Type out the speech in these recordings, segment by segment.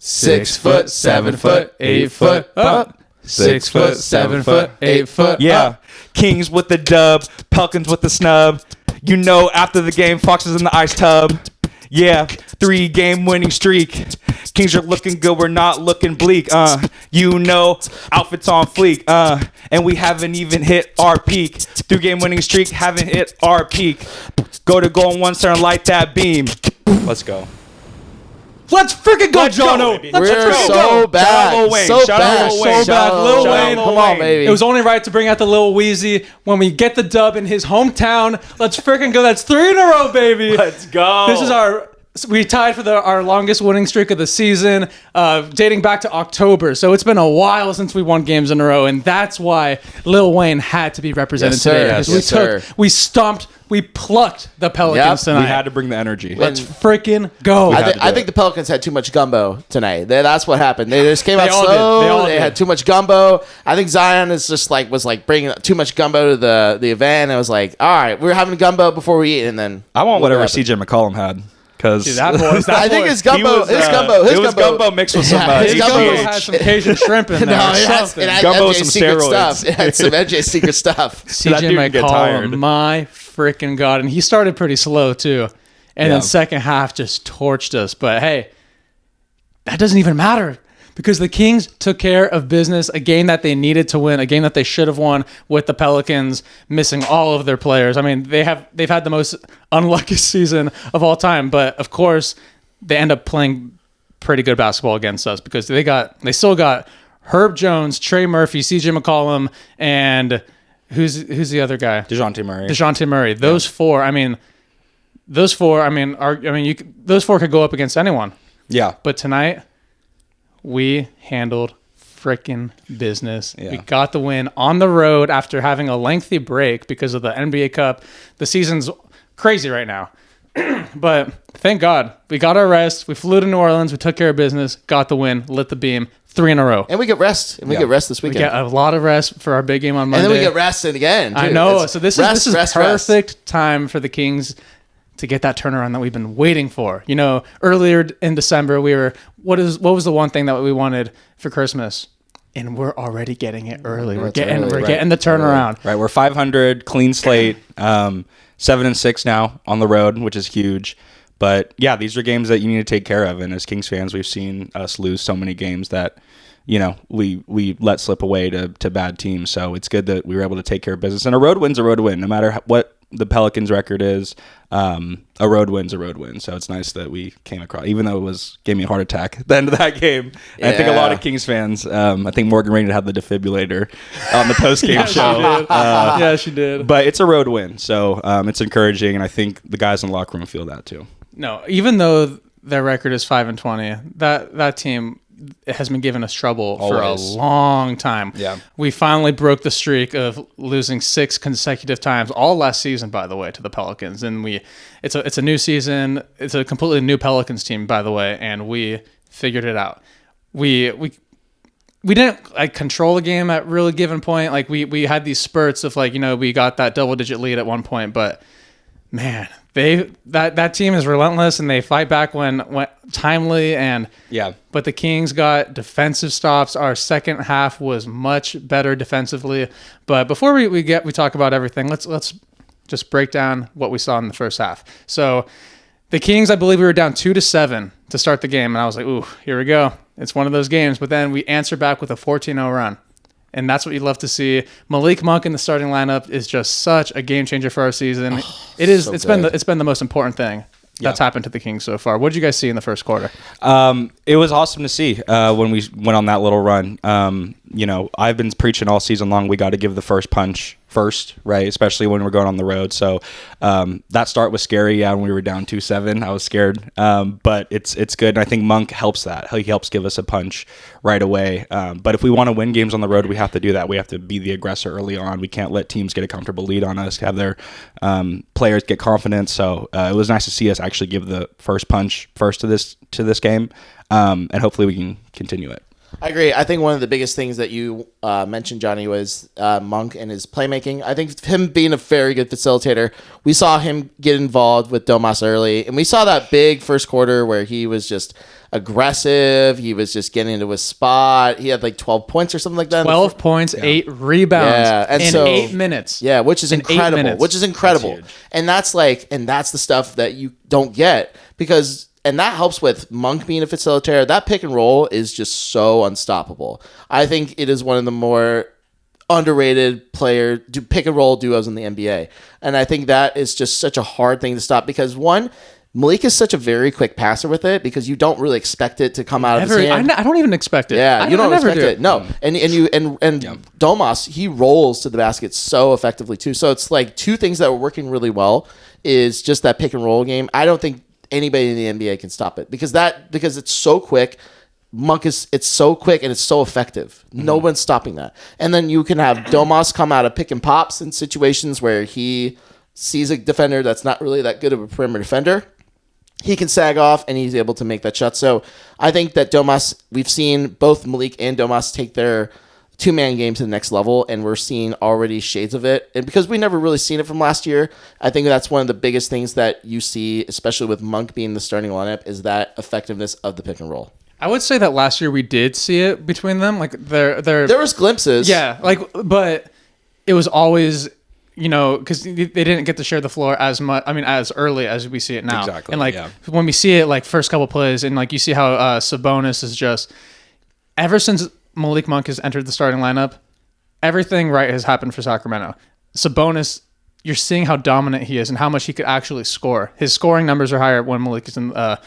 6 foot, 7 foot, 8 foot up. 6 foot, 7 foot, 8 foot Yeah. Kings with the dub, Pelicans with the snub. You know, after the game, Fox is in the ice tub. Yeah, 3-game winning streak. Kings are looking good, we're not looking bleak. You know, outfits on fleek. And we haven't even hit our peak. 3-game winning streak, haven't hit our peak. Go to goal in one center, light that beam. Let's go. Let's freaking go, Jono. We're so bad. So bad. So bad. Lil Wayne. Come on, baby. It was only right to bring out the Lil Weezy when we get the dub in his hometown. Let's freaking go. That's 3 in a row, baby. Let's go. This is we tied for our longest winning streak of the season, dating back to October. So it's been a while since we won games in a row, and that's why Lil Wayne had to be represented today. Because we plucked the Pelicans tonight. We had to bring the energy. Let's freaking go. I think the Pelicans had too much gumbo tonight. That's what happened. They just came out slow. They had too much gumbo. I think Zion is just was bringing too much gumbo to the event. And it was like, all right, we're having gumbo before we eat, and then I want whatever CJ McCollum had. Because I think his gumbo, it was gumbo mixed with some his gumbo had some Cajun shrimp in there. It had gumbo with MJ some secret steroids. stuff. It had some MJ secret stuff. CJ McCollum, my freaking God. And he started pretty slow too. And then second half just torched us. But hey, that doesn't even matter. Because the Kings took care of business, a game that they needed to win, a game that they should have won with the Pelicans missing all of their players. I mean, they've had the most unlucky season of all time, but of course, they end up playing pretty good basketball against us because they still got Herb Jones, Trey Murphy, CJ McCollum, and who's the other guy? DeJounte Murray. Those four could go up against anyone. Yeah. But tonight, we handled freaking business. Yeah. We got the win on the road after having a lengthy break because of the NBA Cup. The season's crazy right now. But thank God. We got our rest. We flew to New Orleans. We took care of business. Got the win. Lit the beam. 3 in a row. And we get rest. And we get rest this weekend. We get a lot of rest for our big game on Monday. And then we get rested again, too. I know. So this is perfect time for the Kings to get that turnaround that we've been waiting for. You know, earlier in December, what was the one thing that we wanted for Christmas? And we're already getting it early. We're getting the turnaround. Right. We're 500, clean slate, 7-6 now on the road, which is huge. But yeah, these are games that you need to take care of. And as Kings fans, we've seen us lose so many games that, you know, we let slip away to bad teams. So it's good that we were able to take care of business. And a road win's a road win, no matter what the Pelicans record is. A road win's a road win. So it's nice that we came across, even though gave me a heart attack at the end of that game. Yeah. I think a lot of Kings fans, I think Morgan Rainey had the defibrillator on the post-game show. Yeah, she did. But it's a road win. So it's encouraging. And I think the guys in the locker room feel that too. No, even though their record is 5-20, that team has been giving us trouble for a long time. Yeah. We finally broke the streak of losing 6 consecutive times, all last season, by the way, to the Pelicans. And it's a new season. It's a completely new Pelicans team, by the way, and we figured it out. We didn't control the game at really given point. We had these spurts of we got that double-digit lead at one point, but man, that team is relentless and they fight back when timely but the Kings got defensive stops. Our second half was much better defensively. But before we talk about everything, let's just break down what we saw in the first half. So the Kings, I believe we were down 2-7 to start the game, and I was like, ooh, here we go. It's one of those games. But then we answer back with a 14-0 run. And that's what you love to see. Malik Monk in the starting lineup is just such a game changer for our season. It's been the most important thing that's happened to the Kings so far. What did you guys see in the first quarter? It was awesome to see when we went on that little run. I've been preaching all season long, we got to give the first punch first, right? Especially when we're going on the road. So that start was scary. Yeah, when we were down 2-7, I was scared. But it's good. And I think Monk helps that. He helps give us a punch right away. But if we want to win games on the road, we have to do that. We have to be the aggressor early on. We can't let teams get a comfortable lead on us, have their players get confidence. So it was nice to see us actually give the first punch first to this game. And hopefully we can continue it. I agree. I think one of the biggest things that you mentioned, Johnny, was Monk and his playmaking. I think him being a very good facilitator, we saw him get involved with Domas early, and we saw that big first quarter where he was just aggressive. He was just getting into his spot. He had like 12 points or something like that. 12 points, 8 rebounds in 8 minutes. Yeah, which is incredible. Which is incredible. And that's the stuff that you don't get because. And that helps with Monk being a facilitator. That pick and roll is just so unstoppable. I think it is one of the more underrated pick and roll duos in the NBA. And I think that is just such a hard thing to stop because one, Malik is such a very quick passer with it because you don't really expect it to come out of his hand. I don't even expect it. Yeah, you don't expect it. No, and Domas, he rolls to the basket so effectively too. So it's like two things that were working really well is just that pick and roll game. I don't think anybody in the NBA can stop it because it's so quick. It's so quick and it's so effective. No one's stopping that. And then you can have Domas come out of pick and pops in situations where he sees a defender that's not really that good of a perimeter defender. He can sag off and he's able to make that shot. So I think that Domas, we've seen both Malik and Domas take their two-man game to the next level, and we're seeing already shades of it. And because we never really seen it from last year, I think that's one of the biggest things that you see, especially with Monk being the starting lineup, is that effectiveness of the pick and roll. I would say that last year we did see it between them. Like there was glimpses. Yeah, but it was always, because they didn't get to share the floor as much. I mean, as early as we see it now. Exactly. And when we see it, first couple plays, and you see how Sabonis is just ever since Malik Monk has entered the starting lineup, everything right has happened for Sacramento. Sabonis, you're seeing how dominant he is and how much he could actually score. His scoring numbers are higher when Malik is in that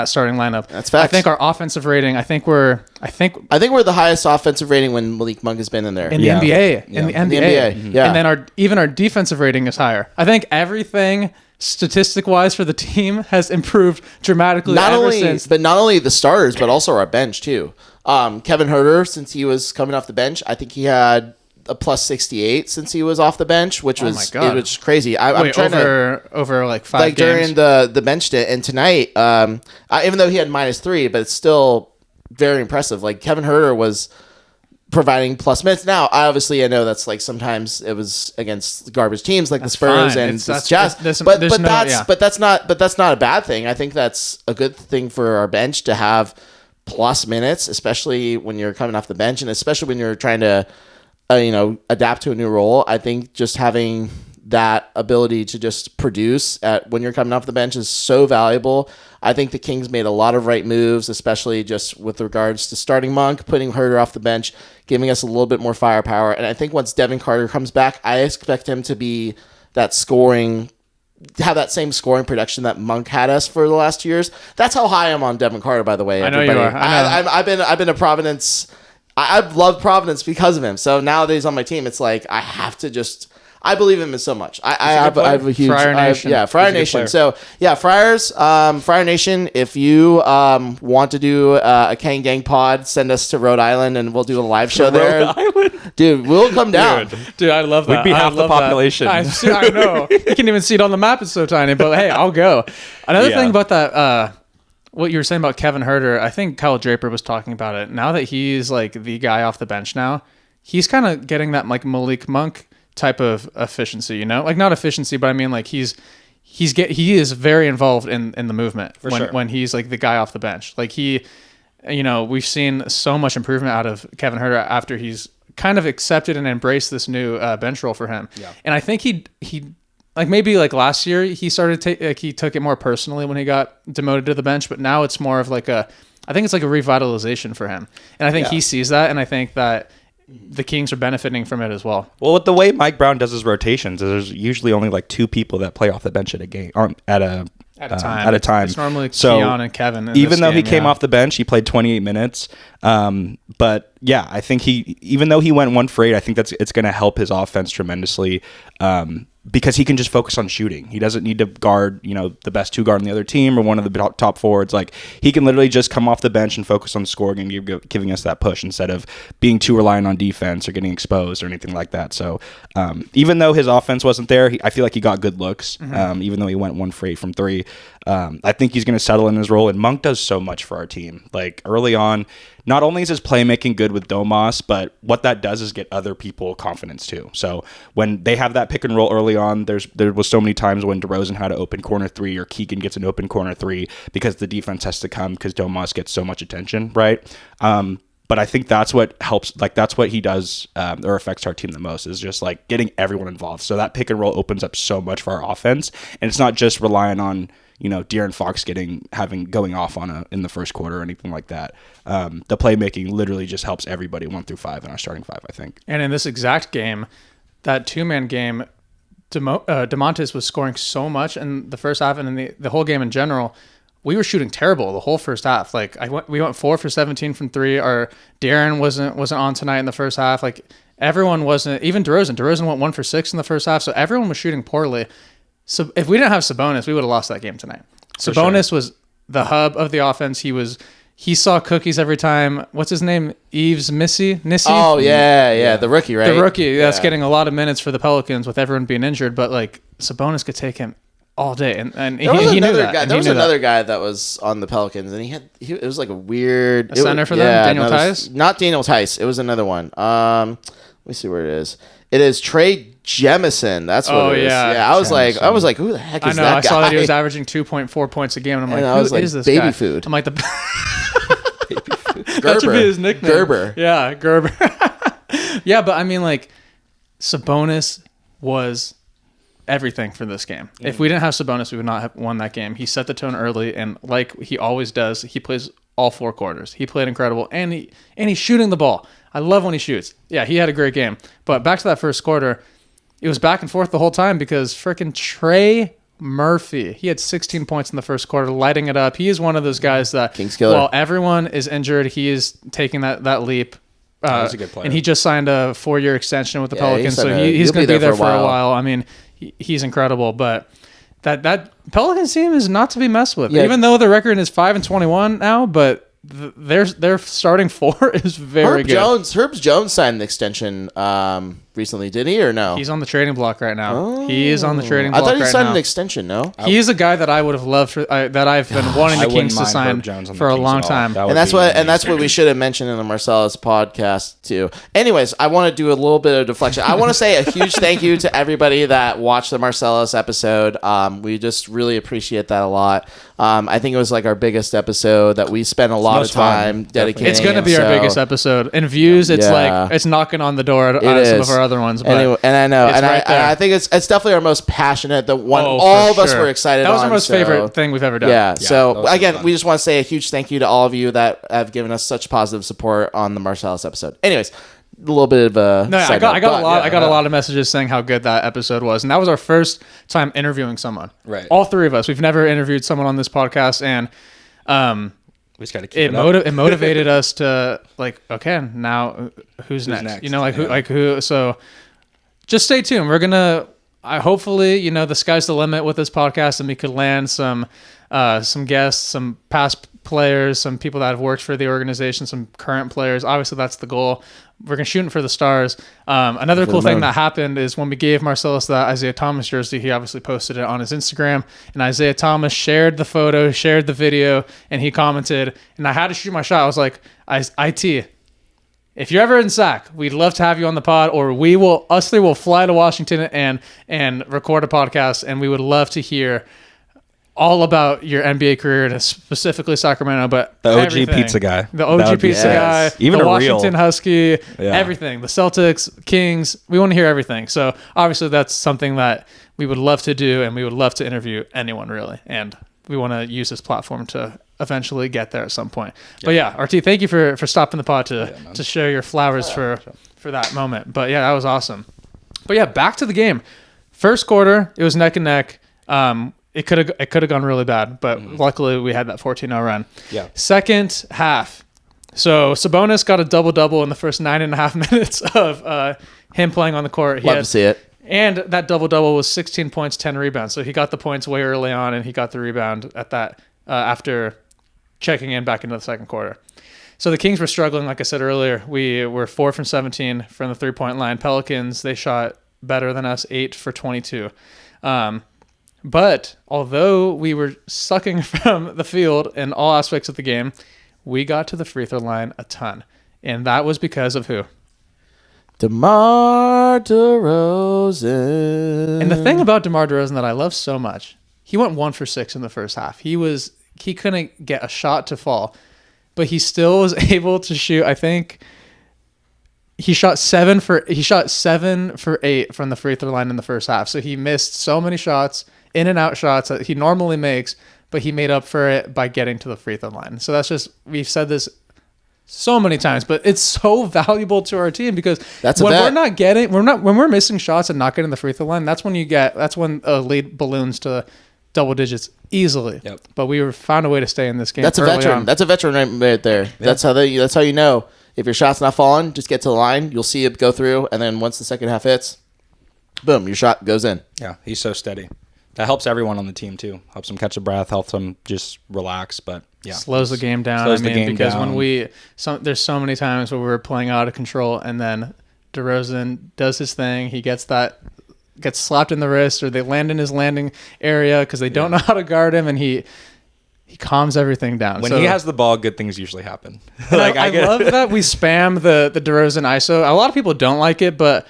starting lineup. That's facts. I think our offensive rating. I think we're the highest offensive rating when Malik Monk has been in there in the NBA. In the NBA, Mm-hmm. Yeah. And then our defensive rating is higher. I think everything statistic wise for the team has improved dramatically. Not only the starters, but also our bench too. Kevin Huerter, since he was coming off the bench, I think he had a plus 68 since he was off the bench, which was crazy. I'm trying over 5 games during the bench stint. And tonight, even though he had -3, but it's still very impressive. Kevin Huerter was providing plus minutes. Now, I know that's sometimes it was against garbage teams like the Spurs fine. and the Jazz, but that's not a bad thing. I think that's a good thing for our bench to have plus minutes, especially when you're coming off the bench and especially when you're trying to adapt to a new role. I think just having that ability to just produce when you're coming off the bench is so valuable. I think the Kings made a lot of right moves, especially just with regards to starting Monk, putting Huerter off the bench, giving us a little bit more firepower. And I think once Devin Carter comes back, I expect him to be have that same scoring production that Monk had us for the last 2 years. That's how high I'm on Devin Carter, by the way. I know you are. I've been a Providence. I've loved Providence because of him. So now that he's on my team, it's I believe him so much. I have a huge Friar Nation. Friar Nation. So Friars, Friar Nation. If you want to do a Kang Gang pod, send us to Rhode Island and we'll do a live show there. Rhode Island, dude, we'll come down. Dude, I love that. We'd be half the population. I know. You can't even see it on the map. It's so tiny. But hey, I'll go. Another thing about that. What you were saying about Kevin Huerter, I think Kyle Draper was talking about it. Now that he's the guy off the bench now, he's kind of getting that Malik Monk type of efficiency, not efficiency, but I mean he is very involved in the movement when he's the guy off the bench. We've seen so much improvement out of Kevin Huerter after he's kind of accepted and embraced this new bench role for him. Yeah. And I think he maybe last year he started he took it more personally when he got demoted to the bench, but now it's more of I think it's a revitalization for him. And I think he sees that, and I think that the Kings are benefiting from it as well. Well, with the way Mike Brown does his rotations, there's usually only 2 people that play off the bench at a game at a time. It's normally Keon and Kevin. Even though he came off the bench, he played 28 minutes. But I think even though he went 1 for 8, I think it's going to help his offense tremendously. because he can just focus on shooting. He doesn't need to guard, the best two guard on the other team or one of the top forwards. Like, he can literally just come off the bench and focus on scoring and giving us that push instead of being too reliant on defense or getting exposed or anything like that. So even though his offense wasn't there, I feel like he got good looks, even though he went 1 for 8 from 3. I think he's going to settle in his role, and Monk does so much for our team. Like, early on, not only is his playmaking good with Domas, but what that does is get other people confidence too. So when they have that pick and roll early on, there was so many times when DeRozan had an open corner 3 or Keegan gets an open corner 3 because the defense has to come because Domas gets so much attention, right? But I think that's what helps, like that's what he does or affects our team the most, is just like getting everyone involved. So that pick and roll opens up so much for our offense, and it's not just relying on De'Aaron Fox going off in the first quarter or anything like that. The playmaking literally just helps everybody 1 through 5 in our starting 5, I think. And in this exact game, that 2-man game, DeMontis was scoring so much in the first half, and in the whole game in general. We were shooting terrible the whole first half. Like we went 4 for 17 from 3. Our Darren wasn't on tonight in the first half. Like everyone wasn't. Even DeRozan. DeRozan went 1 for 6 in the first half. So everyone was shooting poorly. So if we didn't have Sabonis, we would have lost that game tonight. Sabonis was the hub of the offense. He saw cookies every time. What's his name? Yves Nissi? Oh, yeah. The rookie, right? The rookie that's getting a lot of minutes for the Pelicans with everyone being injured. But like Sabonis could take him all day, and he knew that. There was another guy that was on the Pelicans, and it was like a weird center for them. Daniel Tice? Not Daniel Tice. It was another one. Let me see where it is. It is Trey Jemison. That's what it is. Yeah, I was like, who the heck is that guy? I saw that he was averaging 2.4 points a game, and I'm like, who is this baby guy? food. I'm like, baby food. That should be his nickname. Gerber. Yeah, Gerber. Yeah, but I mean, like, Sabonis was everything for this game. If we didn't have Sabonis, we would not have won that game. He set the tone early, and like he always does, he plays all 4 quarters. He played incredible, and he's shooting the ball. I love when he shoots. Yeah, he had a great game. But back to that first quarter, it was back and forth the whole time because freaking Trey Murphy, he had 16 points in the first quarter, lighting it up. He is one of those guys that, King's killer. While everyone is injured, he is taking that leap. He's a good player. And he just signed a 4-year extension with the Pelicans, so he's going to be there for a while. I mean, he's incredible, but that Pelicans team is not to be messed with. Yeah. Even though the record is 5-21 now, but their starting 4 is very good. Herb Jones signed an extension recently, did he, or no? He's on the trading block right now. Oh. He is on the trading block right now. I thought he signed an extension, no? He is a guy that I would have loved that I've been wanting the Kings to sign for a long time. And that's what we should have mentioned in the Marcellus podcast too. Anyways, I want to do a little bit of deflection. I want to say a huge thank you to everybody that watched the Marcellus episode. We just really appreciate that a lot. I think it was like our biggest episode that we spent a lot of time dedicating. It's going to be our biggest episode. In views, it's like it's knocking on the door at some of our other ones. But anyway, and I know, and I think it's definitely our most passionate. The one all of us were excited. That was our most favorite thing we've ever done. Yeah. So again, we just want to say a huge thank you to all of you that have given us such positive support on the Marcellus episode. Anyways, a little bit of a I got a lot of messages saying how good that episode was, and that was our first time interviewing someone. Right. All 3 of us. We've never interviewed someone on this podcast, and we just got to keep it motivated us to like, okay, now who's next? Who? So just stay tuned. We're gonna hopefully, the sky's the limit with this podcast, and we could land some guests, some past players, some people that have worked for the organization, some current players. Obviously, that's the goal. We're going to shoot for the stars. Another cool thing that happened is when we gave Marcellus that Isaiah Thomas jersey, he obviously posted it on his Instagram, and Isaiah Thomas shared the photo, shared the video, and he commented, and I had to shoot my shot. I was like, IT, if you're ever in Sac, we'd love to have you on the pod, or us 3 will fly to Washington and record a podcast, and we would love to hear all about your NBA career, and specifically Sacramento, but the OG pizza guy. The OG pizza guy. Even the a Washington real Husky. Yeah. Everything. The Celtics, Kings. We want to hear everything. So obviously that's something that we would love to do, and we would love to interview anyone really. And we want to use this platform to eventually get there at some point. Yeah. But yeah, RT, thank you for stopping the pod to share your flowers for that moment. But yeah, that was awesome. But yeah, back to the game. First quarter, it was neck and neck. It could have gone really bad, but luckily we had that 14-0 run. Yeah. Second half. So Sabonis got a double-double in the first 9.5 minutes of him playing on the court. Love to see it. And that double-double was 16 points, 10 rebounds. So he got the points way early on, and he got the rebound at that after checking in back into the second quarter. So the Kings were struggling, like I said earlier. We were 4 from 17 from the three-point line. Pelicans, they shot better than us, 8 for 22. But although we were sucking from the field in all aspects of the game, we got to the free throw line a ton. And that was because of who? DeMar DeRozan. And the thing about DeMar DeRozan that I love so much, he went 1 for 6 in the first half. He couldn't get a shot to fall, but he still was able to shoot. I think he shot 7 for 8 from the free throw line in the first half. So he missed so many shots, in and out shots that he normally makes, but he made up for it by getting to the free throw line. So that's just, we've said this so many times, but it's so valuable to our team because when we're missing shots and not getting the free throw line, that's when a lead balloons to double digits easily. Yep. But we found a way to stay in this game. That's a veteran. That's a veteran right there. Yeah. That's how you know if your shot's not falling, just get to the line. You'll see it go through, and then once the second half hits, boom, your shot goes in. Yeah, he's so steady. That helps everyone on the team too. Helps them catch a breath. Helps them just relax. But yeah, slows the game down. Because when there's so many times where we're playing out of control, and then DeRozan does his thing. He gets slapped in the wrist, or they land in his landing area because they don't know how to guard him, and he calms everything down. When he has the ball, good things usually happen. I love that we spam the DeRozan ISO. A lot of people don't like it, but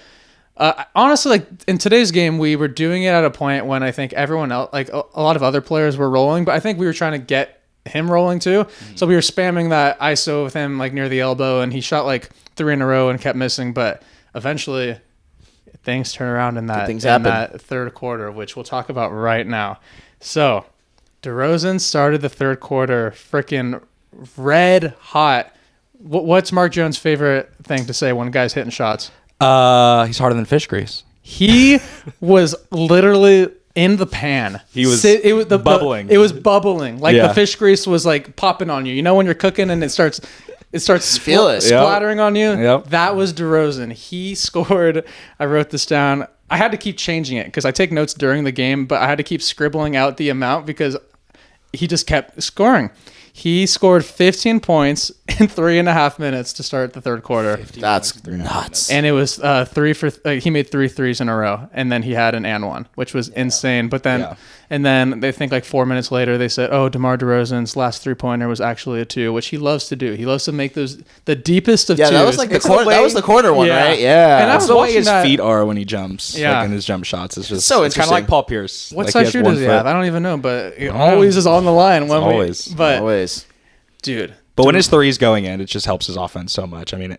honestly, like in today's game, we were doing it at a point when I think everyone else, like a lot of other players, were rolling, but I think we were trying to get him rolling too. Mm-hmm. So we were spamming that ISO with him like near the elbow, and he shot like 3 in a row and kept missing. But eventually, things turn around in that third quarter, which we'll talk about right now. So DeRozan started the third quarter freaking red hot. What's Mark Jones' favorite thing to say when a guy's hitting shots? He's harder than fish grease. He was literally in the pan. He was bubbling. It was bubbling. Like the fish grease was like popping on you. You know when you're cooking and it starts splattering on you? Yep. That was DeRozan. He scored. I wrote this down. I had to keep changing it because I take notes during the game, but I had to keep scribbling out the amount because he just kept scoring. He scored 15 points in 3.5 minutes to start the third quarter. That's nuts. And it was he made 3 threes in a row, and then he had an and one, which was insane. But then, and then they think like 4 minutes later, they said, "Oh, DeMar DeRozan's last 3-pointer was actually a 2," which he loves to do. He loves to make those the deepest of twos. Yeah, that was like the corner. That was the corner one, right? Yeah, and that's the way his feet are when he jumps. Yeah, like in his jump shots, it's just so it's kind of like Paul Pierce. What size shoe does he have? I don't even know, but he always is on the line. Always. Dude. But when his three is going in, it just helps his offense so much. I mean,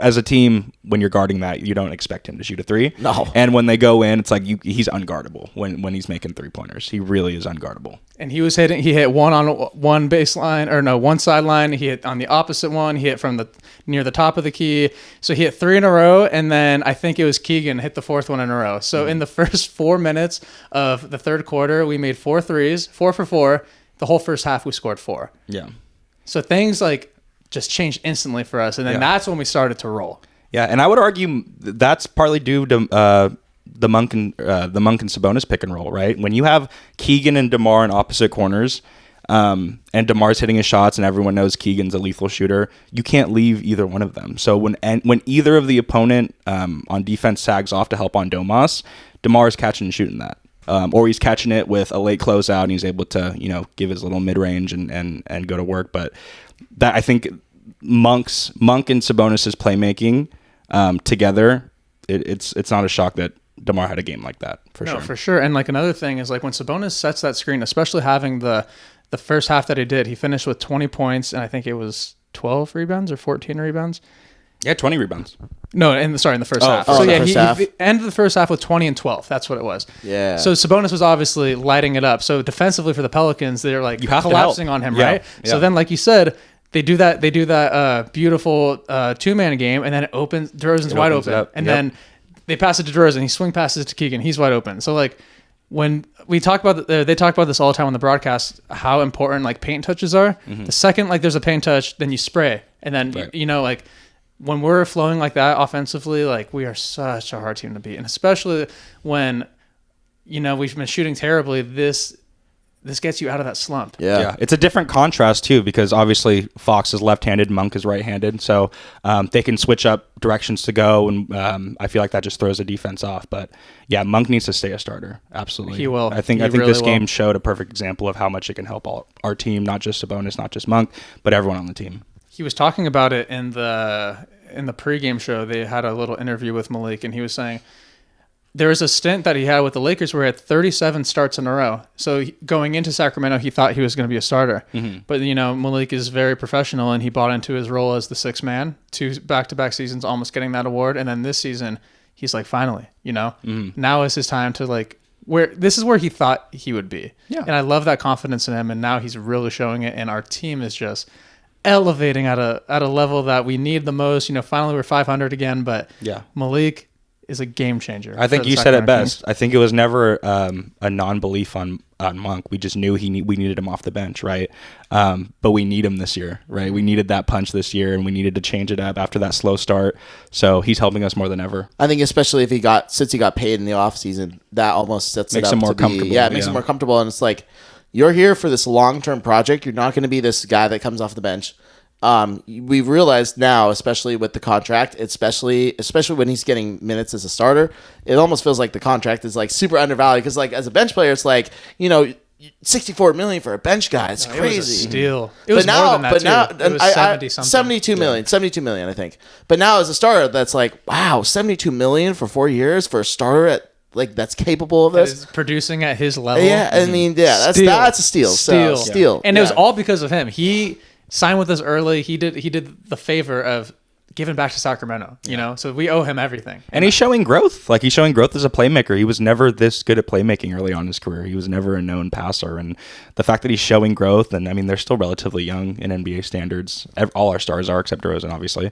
as a team, when you're guarding that, you don't expect him to shoot a 3. No. And when they go in, it's like he's unguardable when he's making 3-pointers. He really is unguardable. And he hit one on one baseline, or no, one sideline. He hit on the opposite one. He hit from near the top of the key. So he hit 3 in a row, and then I think it was Keegan hit the 4th one in a row. So in the first 4 minutes of the third quarter, we made 4 threes, 4 for 4. The whole first half, we scored 4. Yeah. So things like just changed instantly for us, and then that's when we started to roll. Yeah, and I would argue that's partly due to the Monk and Sabonis pick and roll, right? When you have Keegan and DeMar in opposite corners, and DeMar's hitting his shots, and everyone knows Keegan's a lethal shooter, you can't leave either one of them. So when either of the opponent on defense sags off to help on Domas, DeMar's catching and shooting that. Or he's catching it with a late closeout and he's able to, give his little mid-range and go to work. But that I think Monk and Sabonis' playmaking together, it's not a shock that DeMar had a game like that, for sure. No, for sure. And like another thing is like when Sabonis sets that screen, especially having the first half that he did, he finished with 20 points and I think it was 12 rebounds or 14 rebounds. Yeah, 20 rebounds. No, in the first half. So he ended the first half with 20 and 12. That's what it was. Yeah. So Sabonis was obviously lighting it up. So defensively for the Pelicans, they're like collapsing on him, right? Yeah. So then, like you said, they do that beautiful 2-man game, and then it opens. DeRozan's wide open, and then they pass it to DeRozan. He swing passes it to Keegan. He's wide open. So like when we talk about they talk about this all the time on the broadcast, how important like paint touches are. Mm-hmm. The second like there's a paint touch, then you spray, and then when we're flowing like that offensively, like we are such a hard team to beat, and especially when we've been shooting terribly. This gets you out of that slump. Yeah. It's a different contrast too, because obviously Fox is left-handed, Monk is right-handed, so they can switch up directions to go, and I feel like that just throws the defense off. But yeah, Monk needs to stay a starter. Absolutely, he will. I think really this game showed a perfect example of how much it can help our team, not just Sabonis, not just Monk, but everyone on the team. He was talking about it in the pregame show. They had a little interview with Malik, and he was saying there was a stint that he had with the Lakers where he had 37 starts in a row. So going into Sacramento, he thought he was going to be a starter. Mm-hmm. But, Malik is very professional, and he bought into his role as the sixth man, 2 back-to-back seasons, almost getting that award. And then this season, he's like, finally, now is his time to this is where he thought he would be. Yeah. And I love that confidence in him, and now he's really showing it, and our team is just elevating at a level that we need the most. Finally we're 500 again, but Malik is a game changer. I think you said it best. Kings. I think it was never a non-belief on Monk. We just knew we needed him off the bench, right? But we need him this year, right? We needed that punch this year, and we needed to change it up after that slow start. So he's helping us more than ever. I think especially since he got paid in the offseason, that almost sets makes it up him more comfortable. Yeah, it makes him more comfortable, and it's like you're here for this long-term project. You're not going to be this guy that comes off the bench. We've realized now, especially with the contract, especially when he's getting minutes as a starter, it almost feels like the contract is like super undervalued because like as a bench player, it's like, $64 million for a bench guy. It's crazy. It was a steal. It was more than that too. It was 70-something. 72 million, 72 million, I think. But now as a starter, that's like, wow, 72 million for 4 years for a starter at that's capable of this. Producing at his level. Yeah, I mean, that's a steal. Steal. And it was all because of him. He signed with us early. He did the favor of giving back to Sacramento, so we owe him everything. And he's showing growth. Like he's showing growth as a playmaker. He was never this good at playmaking early on in his career. He was never a known passer. And the fact that he's showing growth, and I mean, they're still relatively young in NBA standards. All our stars are, except DeRozan, obviously.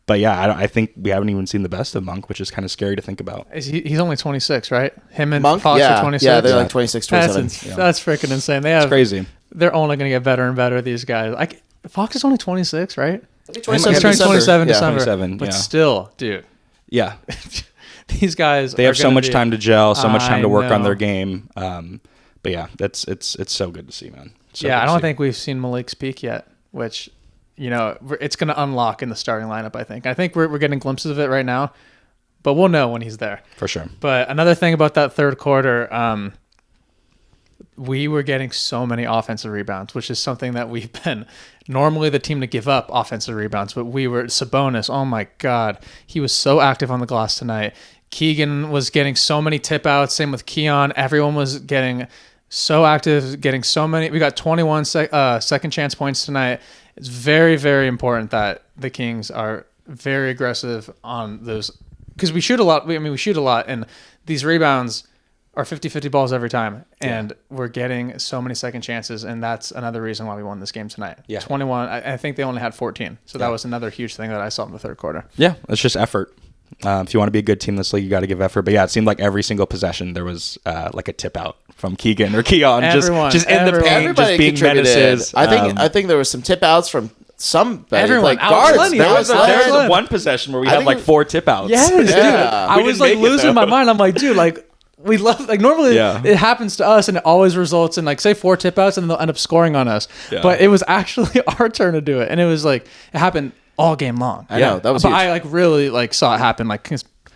But yeah, I think we haven't even seen the best of Monk, which is kind of scary to think about. He's only 26, right? Him and Monk, Fox are 26. Yeah, they're like 26, 27. That's freaking insane. It's crazy. They're only going to get better and better, these guys. Fox is only 26, right? He's turning 27 December. 27, but still, dude. Yeah. These guys they have so much time to gel, so much time to work on their game. But yeah, it's so good to see, man. I don't think we've seen Malik's peak yet, which, it's going to unlock in the starting lineup, I think. I think we're getting glimpses of it right now, but we'll know when he's there. For sure. But another thing about that third quarter, we were getting so many offensive rebounds, which is something that we've been normally the team to give up offensive rebounds, but we were Sabonis. Oh my God. He was so active on the glass tonight. Keegan was getting so many tip outs. Same with Keon. Everyone was getting so active, getting so many. We got 21 second chance points tonight. It's very, very important that the Kings are very aggressive on those because we shoot a lot. We shoot a lot, and these rebounds are 50-50 balls every time, and we're getting so many second chances, and that's another reason why we won this game tonight. 21. I think they only had 14, so that was another huge thing that I saw in the third quarter. Yeah, it's just effort. If you want to be a good team in this league, you got to give effort. But yeah, it seemed like every single possession there was like a tip out from Keegan or Keon, just in the paint, everybody just being menaces. I think there was some tip outs from somebody, everyone, like guards. There was one possession where we had like 4 tip outs. Yes, dude. I was like losing my mind. I'm like, dude, like. We love normally it happens to us and it always results in say 4 tip outs and they'll end up scoring on us. Yeah. But it was actually our turn to do it. And it was like it happened all game long. I know. That was huge. I really saw it happen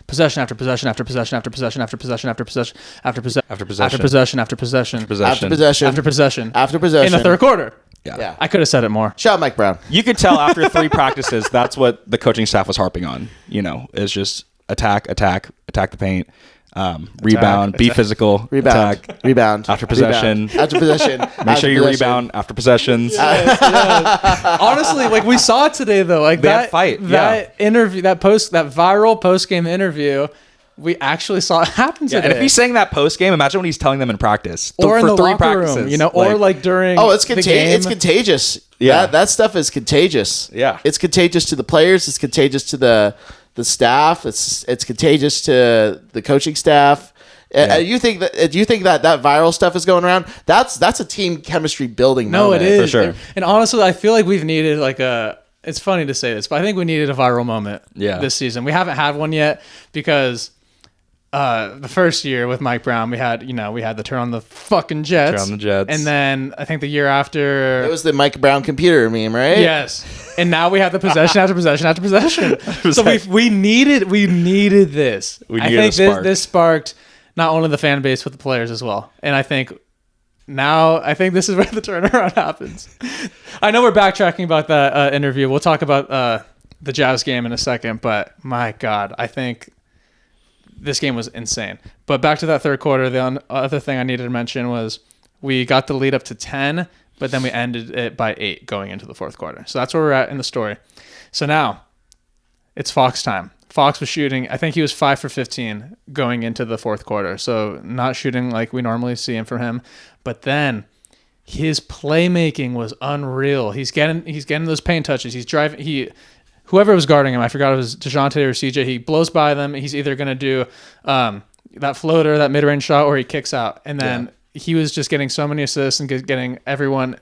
possession after possession after possession after possession after possession after possession after possession after possession after possession after possession after possession after possession in the third quarter. Yeah. I could have said it more. Shout out Mike Brown. You could tell after 3 practices that's what the coaching staff was harping on. It's just attack the paint. Rebound, be physical, rebound after possession, after possession. Make sure you rebound after possessions. Yes. Honestly, we saw it today though. That fight, that interview, that viral post game interview, we actually saw it happen today. And if he's saying that post game, imagine what he's telling them in practice or in for the 3 locker practices, room, or during. Oh, it's contagious. It's contagious. Yeah, that stuff is contagious. Yeah, it's contagious to the players. It's contagious to the staff. It's contagious to the coaching staff. Yeah. You think that viral stuff is going around? That's a team chemistry building. No, moment. it is for sure. And honestly, I feel like we've needed a it's funny to say this, but I think we needed a viral moment this season. We haven't had one yet because the first year with Mike Brown, we had the turn on the fucking Jets. Turn on the Jets. And then I think the year after... It was the Mike Brown computer meme, right? Yes. And now we have the possession after possession after possession. So we needed this. I think this sparked not only the fan base, but the players as well. And I think this is where the turnaround happens. I know we're backtracking about that interview. We'll talk about the Jazz game in a second, but my God, I think this game was insane. But back to that third quarter, the other thing I needed to mention was we got the lead up to 10, but then we ended it by 8 going into the fourth quarter. So that's where we're at in the story. So now it's Fox time. Fox was shooting, I think he was 5 for 15 going into the fourth quarter. So not shooting like we normally see him from him. But then his playmaking was unreal. He's getting those paint touches. He's driving. Whoever was guarding him, I forgot it was DeJounte or CJ. He blows by them. He's either going to do that floater, that mid-range shot, or he kicks out. And then he was just getting so many assists and getting everyone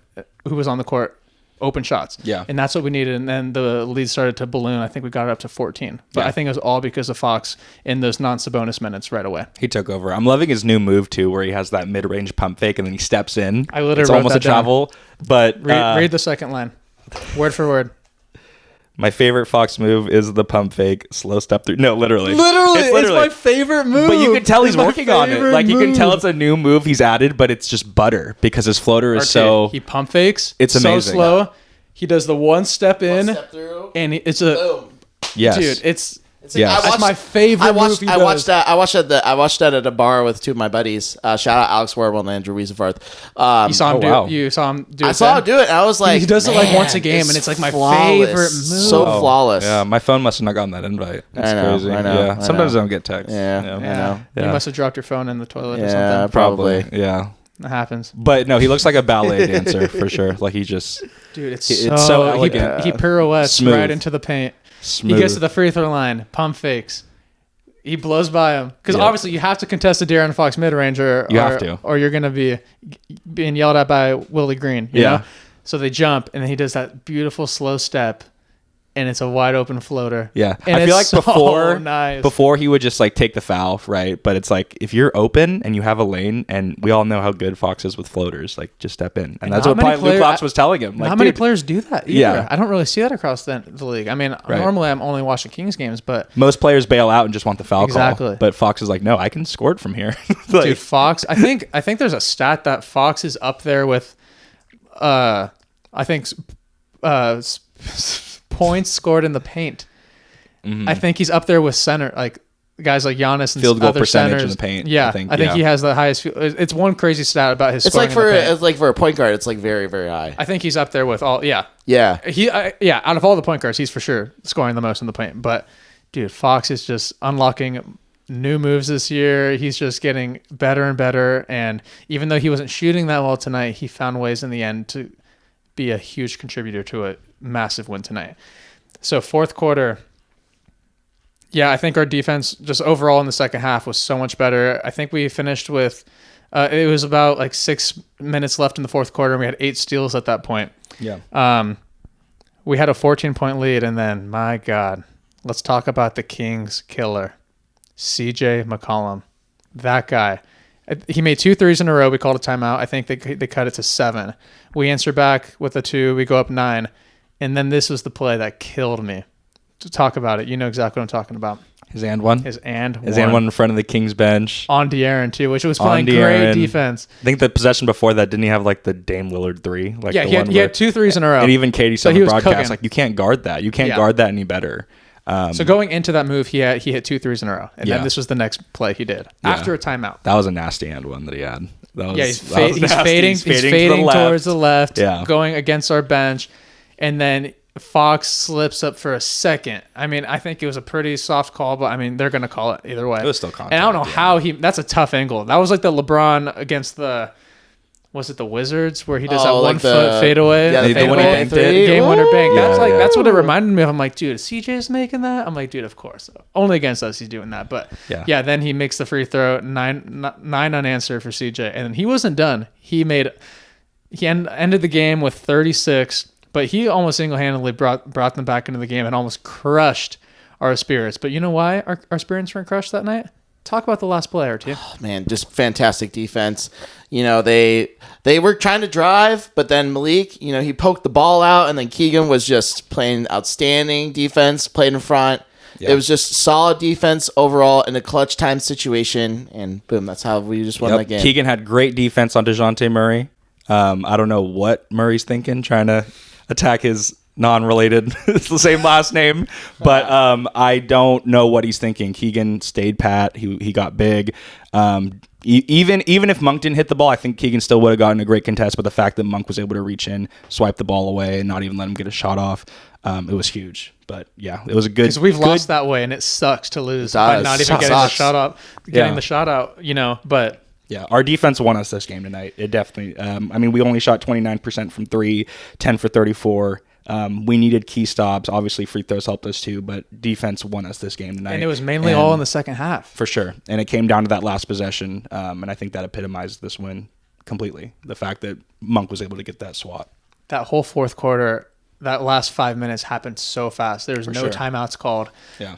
who was on the court open shots. Yeah. And that's what we needed. And then the lead started to balloon. I think we got it up to 14. But I think it was all because of Fox in those non-Sabonis minutes right away. He took over. I'm loving his new move, too, where he has that mid-range pump fake and then he steps in. I literally It's wrote almost that a travel. But read the second line. Word for word. My favorite Fox move is the pump fake, slow step through. No, literally. It's my favorite move. But you can tell he's working on it. Like, you can tell it's a new move he's added, but it's just butter because his floater is He pump fakes. It's amazing. So slow. He does the one step in. One step through. And it's a... Boom. Yes. Dude, it's... That's my favorite move I watched that at a bar with two of my buddies. Shout out Alex Warble and Andrew Wiesenfarth. You saw him do it. I saw him do it. And I was like, he does it like once a game, and it's like my favorite move. So flawless. Yeah, my phone must have not gotten that invite. That's crazy. I know. Yeah. Sometimes I don't get texts. Yeah. I know. You must have dropped your phone in the toilet or Yeah, something. probably. Yeah. That happens. But no, he looks like a ballet dancer for sure. Like he just... Dude, it's so elegant. He pirouettes Smooth. right into the paint. Smooth. He gets to the free throw line, pump fakes. He blows by him because obviously you have to contest a De'Aaron Fox mid-range or you're going to be being yelled at by Willie Green. You know? So they jump and then he does that beautiful slow step and it's a wide open floater. Yeah. And I feel like before he would just like take the foul, right? But it's like if you're open and you have a lane, and we all know how good Fox is with floaters, like just step in. And that's what Luke Locks was telling him. Like, not many players do that either. Yeah. I don't really see that across the league. I mean, normally I'm only watching Kings games, but most players bail out and just want the foul call. But Fox is like, no, I can score it from here. Like, dude, Fox, I think there's a stat that Fox is up there with points scored in the paint. Mm-hmm. I think he's up there with center, like guys like Giannis and field goal other percentage centers in the paint. Yeah, I think he has the highest. It's one crazy stat about his. It's scoring like for a point guard, it's like very, very high. I think he's up there with all. Yeah. Out of all the point guards, he's for sure scoring the most in the paint. But dude, Fox is just unlocking new moves this year. He's just getting better and better. And even though he wasn't shooting that well tonight, he found ways in the end to be a huge contributor to a massive win tonight. So fourth quarter, I think our defense just overall in the second half was so much better. I think we finished with, it was about like 6 minutes left in the fourth quarter, and we had 8 steals at that point. Yeah. We had a 14-point lead, and then, my God, let's talk about the Kings killer, CJ McCollum. That guy. He made 2 threes in a row. We called a timeout. I think they cut it to 7. We answer back with a 2. We go up 9. And then this was the play that killed me. To talk about it, you know exactly what I'm talking about. His and one in front of the Kings bench. On De'Aaron, too, which was playing great defense. I think the possession before that, didn't he have like the Dame Lillard 3? Like he had 2 threes in a row. And even Katie said on the broadcast, cooking. like, you can't guard that. You can't guard that any better. So going into that move, he hit 2 threes in a row. And then this was the next play he did after a timeout. That was a nasty and one that he had. He's fading towards the left, going against our bench. And then Fox slips up for a second. I mean, I think it was a pretty soft call, but I mean, they're going to call it either way. It was still contact. And I don't know how that's a tough angle. That was like the LeBron against was it the Wizards where he does that 1 foot fadeaway? Yeah, the one he banked it. Game winner bank. That's what it reminded me of. I'm like, dude, CJ's making that? I'm like, dude, of course. Only against us he's doing that. But then he makes the free throw, 9 unanswered for CJ. And he wasn't done. He ended the game with 36 But he almost single-handedly brought them back into the game and almost crushed our spirits. But you know why our spirits weren't crushed that night? Talk about the last play or two. Oh, man, just fantastic defense. They were trying to drive, but then Malik, he poked the ball out, and then Keegan was just playing outstanding defense, played in front. Yeah. It was just solid defense overall in a clutch time situation, and boom, that's how we just won that game. Keegan had great defense on DeJounte Murray. I don't know what Murray's thinking, trying to attack his non-related, it's the same last name, but I don't know what he's thinking. Keegan stayed pat. He got big. Even if Monk didn't hit the ball, I think Keegan still would have gotten a great contest. But the fact that Monk was able to reach in, swipe the ball away, and not even let him get a shot off, it was huge. But yeah, it was a good. Because we've lost that way, and it sucks to lose by not even getting the shot up, getting the shot out. But. Yeah, our defense won us this game tonight. It definitely. We only shot 29% from 3, 10 for 34. We needed key stops. Obviously, free throws helped us too, but defense won us this game tonight. And it was mainly all in the second half. For sure. And it came down to that last possession, and I think that epitomized this win completely. The fact that Monk was able to get that swat. That whole fourth quarter, that last 5 minutes happened so fast. There was no timeouts called. Yeah.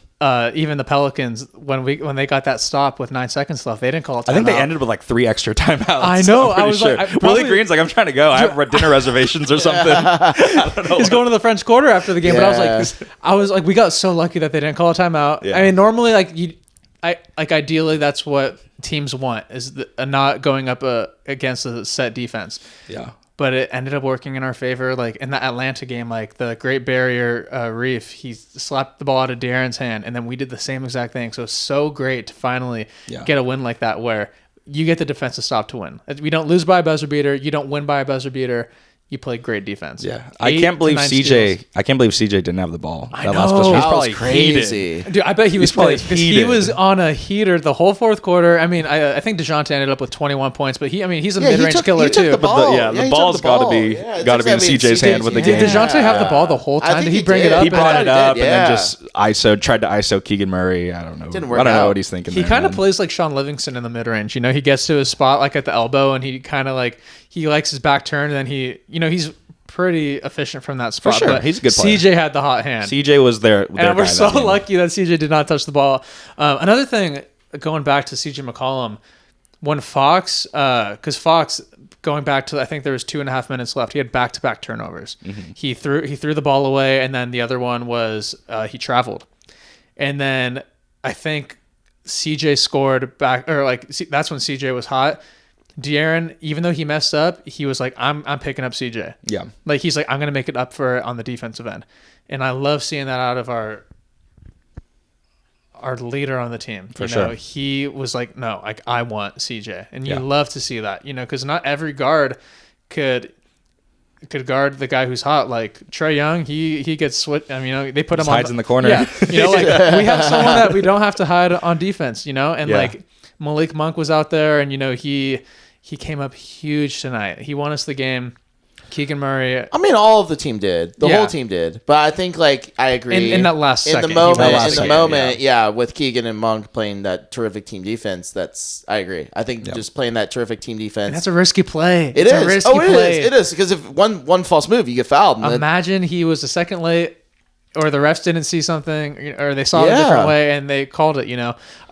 Even the Pelicans, when they got that stop with 9 seconds left, they didn't call a timeout. I think they ended with like 3 extra timeouts. I know. I was sure. Willie Green's like, I'm trying to go. I have dinner reservations or something. I don't know. He's going to the French Quarter after the game, but I was like, we got so lucky that they didn't call a timeout. Yeah. I mean, normally, ideally, that's what teams want is not going up against a set defense. Yeah. But it ended up working in our favor. Like in the Atlanta game, like the Great Barrier Reef, he slapped the ball out of Darren's hand, and then we did the same exact thing. So it's so great to finally get a win like that where you get the defensive stop to win. We don't lose by a buzzer beater. You don't win by a buzzer beater. You play great defense. Yeah, I can't believe CJ. I can't believe CJ didn't have the ball. I know. He's probably crazy. Dude, I bet he was probably because he was on a heater the whole fourth quarter. I mean, I think DeJounte ended up with 21 points, but he's a mid-range killer too. The ball's got to be in CJ's hand with the game. Did DeJounte have the ball the whole time? Did he bring it up? He brought it up and then just tried to ISO Keegan Murray. I don't know. Didn't work I don't know out. what he's thinking. He kind of plays like Sean Livingston in the mid-range. He gets to his spot like at the elbow, and he kind of like he likes his back turn, and then he's pretty efficient from that spot. For sure. But he's a good player. CJ had the hot hand. CJ was there. And we're so lucky that CJ did not touch the ball. Another thing, going back to CJ McCollum, when Fox, because Fox, going back to, I think there was 2.5 minutes left, he had back-to-back turnovers. Mm-hmm. He threw the ball away, and then the other one was he traveled. And then I think CJ scored back, or that's when CJ was hot. De'Aaron, even though he messed up, he was like, I'm picking up CJ. Yeah. Like, he's like, I'm going to make it up for it on the defensive end. And I love seeing that out of our leader on the team. For sure. He was like, no, I want CJ. And you love to see that, because not every guard could guard the guy who's hot. Like Trae Young, he gets switched. I mean, they put him hides in the corner. Yeah. We have someone that we don't have to hide on defense, and like Malik Monk was out there, and he came up huge tonight. He won us the game. Keegan Murray. I mean, all of the team did. The whole team did. But I think, I agree. In that last second. In the moment, with Keegan and Monk playing that terrific team defense, I agree. I think just playing that terrific team defense. And that's a risky play. It's a risky play. It is. Because if one false move, you get fouled. Imagine he was a second late, or the refs didn't see something, or they saw it a different way, and they called it,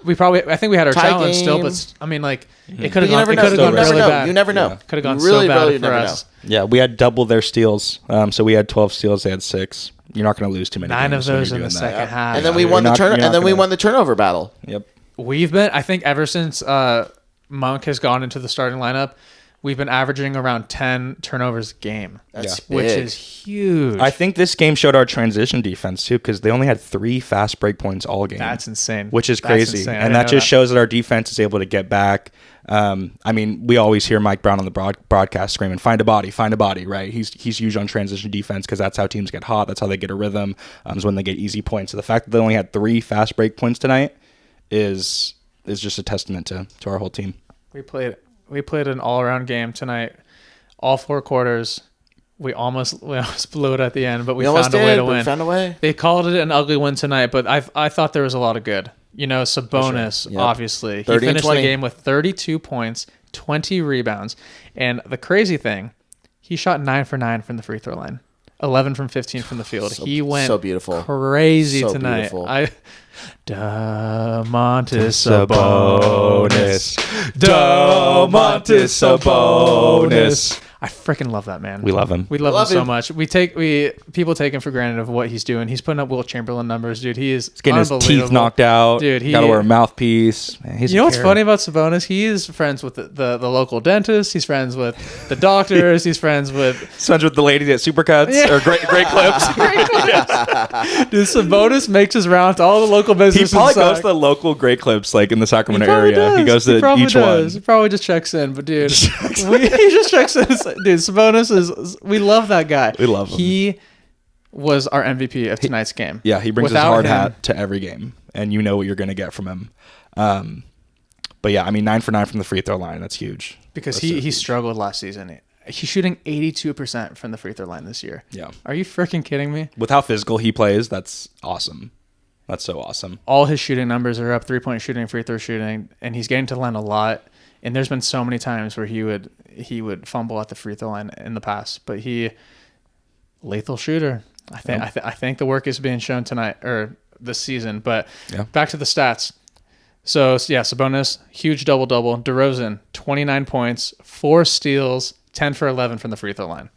I think we had our challenge still, but I mean, it could have gone really bad. You never know. Yeah. Could have gone so bad for us. Yeah, we had double their steals. So we had 12 steals, they had 6. You're not going to lose too many. 9 of those in the second half. And then we won the turnover battle. Yep. I think ever since Monk has gone into the starting lineup, we've been averaging around 10 turnovers a game. That's big. Which is huge. I think this game showed our transition defense too, because they only had 3 fast break points all game. That's insane. Which is crazy. And that just shows that our defense is able to get back. We always hear Mike Brown on the broadcast screaming, find a body, right? He's huge on transition defense because that's how teams get hot. That's how they get a rhythm, is when they get easy points. So the fact that they only had 3 fast break points tonight is just a testament to our whole team. We played an all-around game tonight. All 4 quarters. We almost blew it at the end, but we found a way to win. Found a way. They called it an ugly win tonight, but I thought there was a lot of good. Sabonis, obviously. He finished the game with 32 points, 20 rebounds. And the crazy thing, he shot 9 for 9 from the free throw line. 11 from 15 from the field. He went so beautiful. Crazy So tonight. beautiful. Domantas Sabonis. Domantas Sabonis. I freaking love that man. We love him. We love him so much. People take him for granted of what he's doing. He's putting up Wilt Chamberlain numbers, dude. He is He's getting his teeth knocked out. Dude, got to wear a mouthpiece. Man, you know what's funny about Sabonis? He is friends with the local dentist. He's friends with the doctors. He's friends with the ladies at Supercuts or Great Clips. Great Clips. Dude, Sabonis makes his rounds to all the local businesses. He probably goes to the local Great Clips like in the Sacramento area. He goes to each one. He probably just checks in, but dude, he just checks in. Dude, Sabonis we love that guy. We love him. He was our MVP of tonight's game. Yeah, he brings his hard hat to every game, and you know what you're going to get from him. But yeah, I mean, 9 for 9 from the free throw line. That's huge. Because he struggled last season. He's shooting 82% from the free throw line this year. Yeah. Are you freaking kidding me? With how physical he plays, that's awesome. That's so awesome. All his shooting numbers are up, 3-point shooting, free throw shooting, and he's getting to the line a lot. And there's been so many times where he would fumble at the free throw line in the past, but lethal shooter. I think the work is being shown tonight or this season. But back to the stats. So yeah, Sabonis, huge double-double. DeRozan, 29 points, 4 steals, 10 for 11 from the free throw line.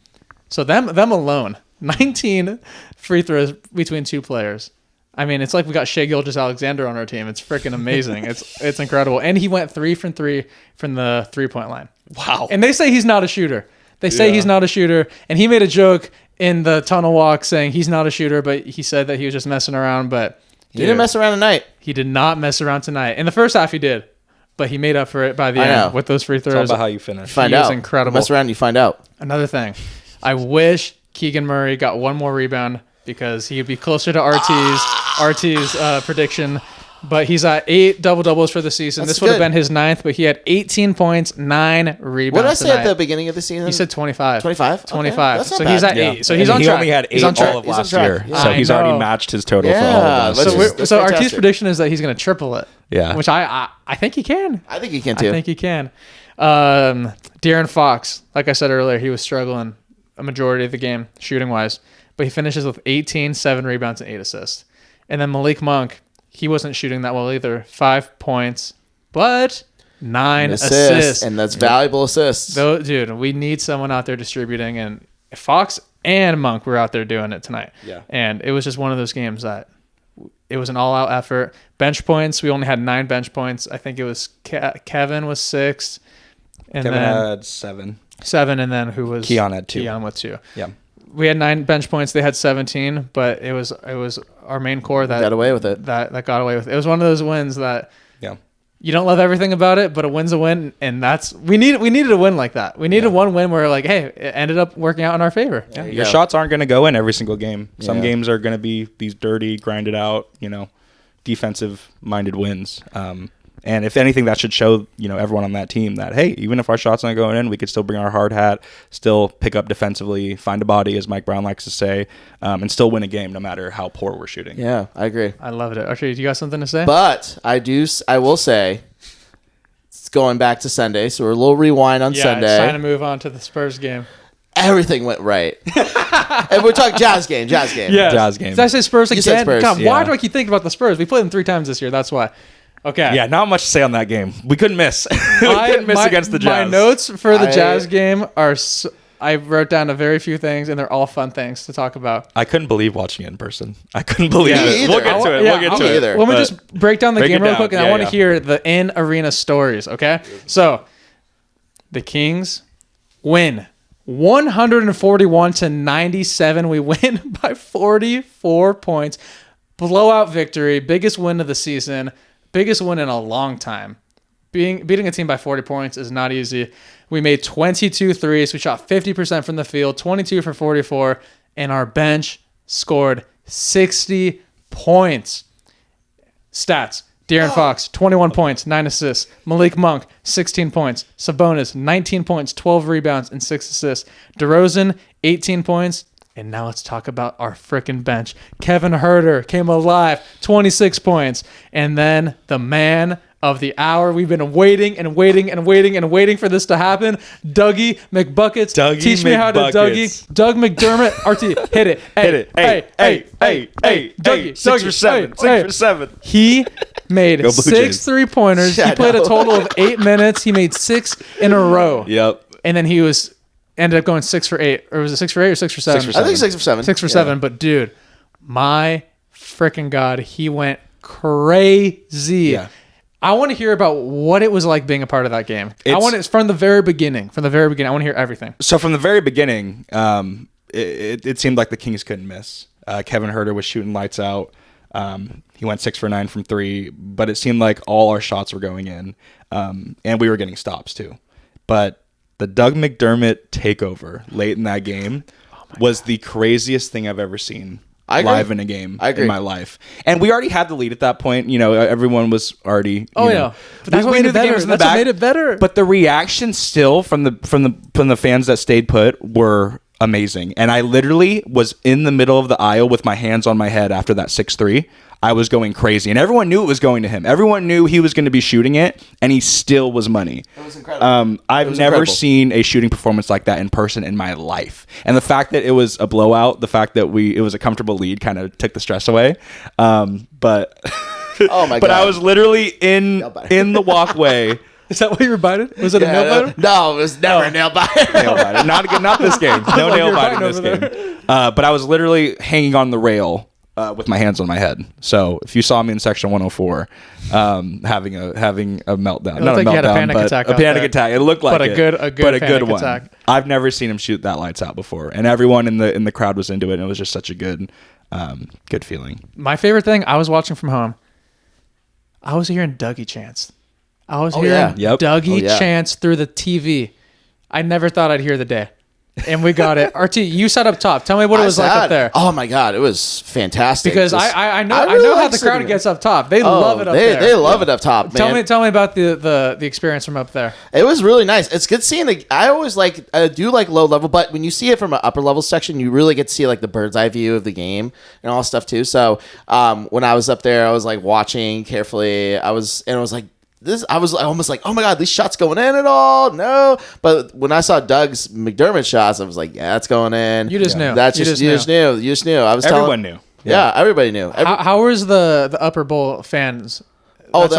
So them alone, 19 free throws between two players. I mean, it's like we got Shai Gilgeous-Alexander on our team. It's freaking amazing. It's incredible. And he went 3 from 3 from the three-point line. Wow. And they say he's not a shooter. He's not a shooter. And he made a joke in the tunnel walk saying he's not a shooter, but he said that he was just messing around. But he didn't mess around tonight. He did not mess around tonight. In the first half, he did. But he made up for it by the end with those free throws. It's all about how you finish. Find out. He was incredible. Mess around, you find out. Another thing. I wish Keegan Murray got one more rebound because he would be closer to RT's prediction. But he's at 8 double-doubles for the season. This would have been his 9th, but he had 18 points, 9 rebounds. What did I say at the beginning of the season? He said 25. 25? 25. Okay. So he's at 8. So he's on track. He only had 8 all of last year. Yeah. So he's already matched his total for all of us. So RT's prediction is that he's going to triple it. Yeah. Which I think he can. I think he can too. I think he can. De'Aaron Fox, like I said earlier, he was struggling a majority of the game shooting-wise. But he finishes with 18, 7 rebounds, and 8 assists. And then Malik Monk, he wasn't shooting that well either. 5 points, but 9 assists. And that's valuable assists. Dude, we need someone out there distributing. And Fox and Monk were out there doing it tonight. Yeah. And it was just one of those games that it was an all-out effort. Bench points, we only had 9 bench points. I think it was Kevin was 6. And Kevin then had 7. 7, and then who was... Keon had 2. Keon with 2. Yeah. We had 9 bench points. They had 17, but it was our main core that got away with it. That got away with it. It was one of those wins that you don't love everything about it, but a win's a win, and we needed a win like that. We needed one win where like, hey, it ended up working out in our favor. Yeah. Your shots aren't going to go in every single game. Some games are going to be these dirty, grinded out, defensive-minded wins. And if anything, that should show, everyone on that team that, hey, even if our shots aren't going in, we could still bring our hard hat, still pick up defensively, find a body, as Mike Brown likes to say, and still win a game no matter how poor we're shooting. Yeah, I agree. I loved it. Archie, do you got something to say? But I will say, it's going back to Sunday, so we're a little rewind on Sunday. It's time to move on to the Spurs game. Everything went right. And we're talking Jazz game. Yeah. Jazz game. Did I say Spurs again? You said Spurs. God, why do I keep thinking about the Spurs? We played them 3 times this year. That's why. Okay. Yeah, not much to say on that game. We couldn't miss. Against the Jazz. My notes for the Jazz game are... I wrote down a very few things, and they're all fun things to talk about. I couldn't believe watching it in person. I couldn't believe it. We'll get to it. We'll get to it. Let me just break down the game real quick, and I want to hear the in-arena stories, okay? So, the Kings win 141-97. We win by 44 points. Blowout victory. Biggest win of the season. Biggest win in a long time. Beating a team by 40 points is not easy. We made 22 threes. We shot 50% from the field, 22 for 44, and our bench scored 60 points. Stats. De'Aaron Fox, 21 points, 9 assists. Malik Monk, 16 points. Sabonis, 19 points, 12 rebounds, and 6 assists. DeRozan, 18 points. And now let's talk about our frickin' bench. Kevin Huerter came alive, 26 points. And then the man of the hour. We've been waiting and waiting and waiting and waiting for this to happen. Dougie McBuckets. Teach me how to Dougie. Doug McDermott. RT. Hit it. Hit it. Hey. Dougie. 6 for 7. 6 for 7. He made 6 3-pointers. He played a total of 8 minutes. He made 6 in a row. Yep. And then he ended up going 6 for 8. Or was it 6 for 8 or 6 for 7? 6 for 7. I think 6 for 7. 6 for 7. But dude, my freaking God, he went crazy. Yeah. I want to hear about what it was like being a part of that game. It's from the very beginning. From the very beginning, I want to hear everything. So from the very beginning, it seemed like the Kings couldn't miss. Kevin Huerter was shooting lights out. He went 6 for 9 from 3, but it seemed like all our shots were going in, and we were getting stops too. But the Doug McDermott takeover late in that game was the craziest thing I've ever seen live in a game in my life. And we already had the lead at that point. You know, everyone was already. Oh yeah, but that's what made it better. That's what made it better. But the reaction still from the fans that stayed put were amazing. And I literally was in the middle of the aisle with my hands on my head after that 6-3. I was going crazy, and everyone knew it was going to him. Everyone knew he was going to be shooting it, and he still was money. It was incredible. I've never seen a shooting performance like that in person in my life. And the fact that it was a blowout, the fact that it was a comfortable lead, kind of took the stress away. But oh my God. But I was literally in the walkway. Is that what you were biting? Was it a nail biter? No, it was never a nail biter. Nail biter. Not this game. No nail biter in this game. But I was literally hanging on the rail with my hands on my head. So if you saw me in section 104, having a meltdown, not a meltdown, but a panic attack. It looked like a good one. Attack. I've never seen him shoot that lights out before, and everyone in the crowd was into it, and it was just such a good feeling. My favorite thing, I was watching from home. I was hearing Dougie chants. I was hearing Dougie chants through the TV. I never thought I'd hear the day. And we got it. RT, you sat up top. Tell me what it was like up there. Oh my God, it was fantastic. Because I know how the crowd gets up top. They love it up there. They love it up top, man. Tell me about the experience from up there. It was really nice. It's good seeing I always do like low level, but when you see it from an upper level section, you really get to see like the bird's eye view of the game and all stuff too. So when I was up there, I was like watching carefully. I was like, I was almost like, oh my God, these shots going in at all? No. But when I saw Doug's McDermott shots, I was like, yeah, that's going in. You just knew. You just knew. Everyone knew. Yeah, everybody knew. How was the Upper Bowl fans? Oh, the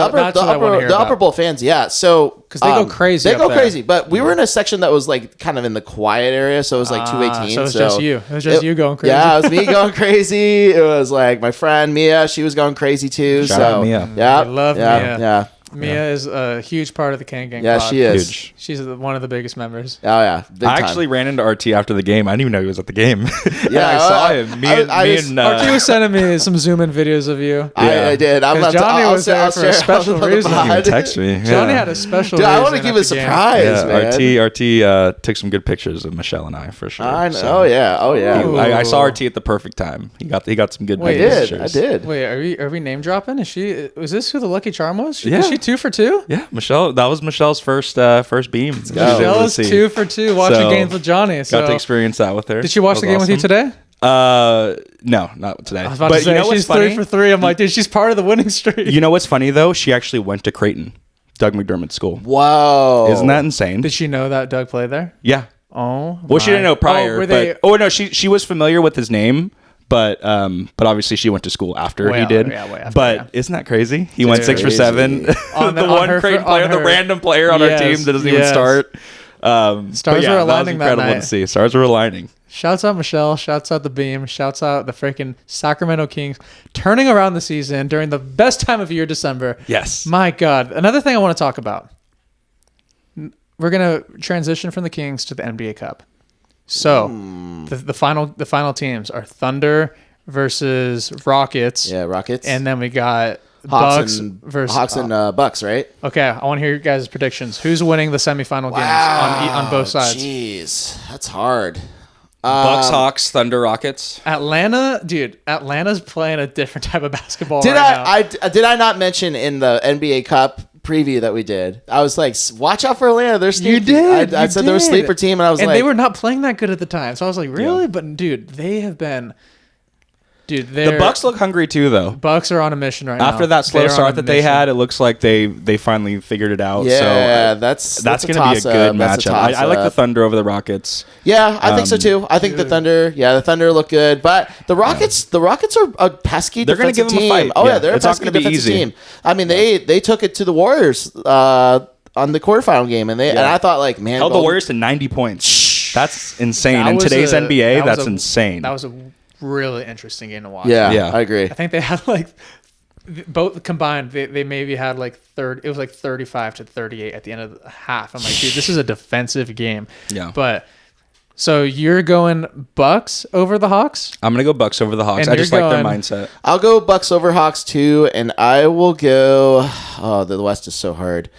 Upper Bowl fans, yeah. So because they go crazy. They go crazy. But we were in a section that was like kind of in the quiet area, so it was like 218. So it was just you. It was just you going crazy. Yeah, it was me going crazy. It was like my friend Mia. She was going crazy too. Shout out Mia. Yeah, I love Mia. Yeah. Mia is a huge part of the Kang Gang. Yeah, she is. Huge. She's one of the biggest members. Oh yeah, I actually ran into RT after the game. I didn't even know he was at the game. Yeah, I saw him. RT was sending me some zoom in videos of you. I did. Johnny was there for a special reason. He text me. Johnny had a special. Dude, I want to give a surprise, man. RT took some good pictures of Michelle and I for sure. I know. So. Oh yeah. I saw RT at the perfect time. He got some good pictures. I did. Wait, are we name dropping? Was this who the Lucky Charm was? Is she 2 for 2? Yeah, Michelle. That was Michelle's first beam. Michelle is 2 for 2 watching games with Johnny. So. Got to experience that with her. Did she watch the game with you today? No, not today. I was about to say, she's 3 for 3. I'm like, dude, she's part of the winning streak. You know what's funny though? She actually went to Creighton, Doug McDermott's school. Whoa, isn't that insane? Did she know that Doug played there? Yeah. Oh, well, she didn't know prior. No, she was familiar with his name. But obviously she went to school after he did. Isn't that crazy? He went 6 for 7. The random player on our team that doesn't even start. Stars were aligning that night. To see. Stars were aligning. Shouts out Michelle. Shouts out the Beam. Shouts out the freaking Sacramento Kings turning around the season during the best time of year, December. Yes. My God. Another thing I want to talk about. We're gonna transition from the Kings to the NBA Cup. So, the final teams are Thunder versus Rockets. Yeah, Rockets. And then we got Hawks Bucks and Bucks, right? Okay, I want to hear your guys' predictions. Who's winning the semifinal games on both sides? Jeez, that's hard. Bucks, Hawks, Thunder, Rockets. Atlanta's playing a different type of basketball Did I not mention in the NBA Cup preview that we did? I was like, watch out for Atlanta. They're sneaky. You did. I said they were a sleeper team, and I was they were not playing that good at the time. So I was like, really? Yeah. But dude, they have been. Dude, The Bucks look hungry too, though. Bucks are on a mission right now. After that slow start that they had, it looks like they finally figured it out. Yeah, so that's going to be a good matchup. I like the Thunder over the Rockets. Yeah, I think so too. I think the Thunder look good, but the Rockets are a pesky They're going to give them a fight. Oh yeah, they're a pesky defensive team. I mean, they took it to the Warriors on the quarterfinal game, and I thought like, man, held the Warriors to 90 points. That's insane. In today's NBA, that's insane. That was a really interesting game to watch. Yeah, I agree. I think they had like both combined. They maybe had like third. It was like 35-38 at the end of the half. I'm like, dude, this is a defensive game. Yeah, but. So you're going Bucks over the Hawks? I'm going to go Bucks over the Hawks. I just like their mindset. I'll go Bucks over Hawks too, and I will go. Oh, the West is so hard.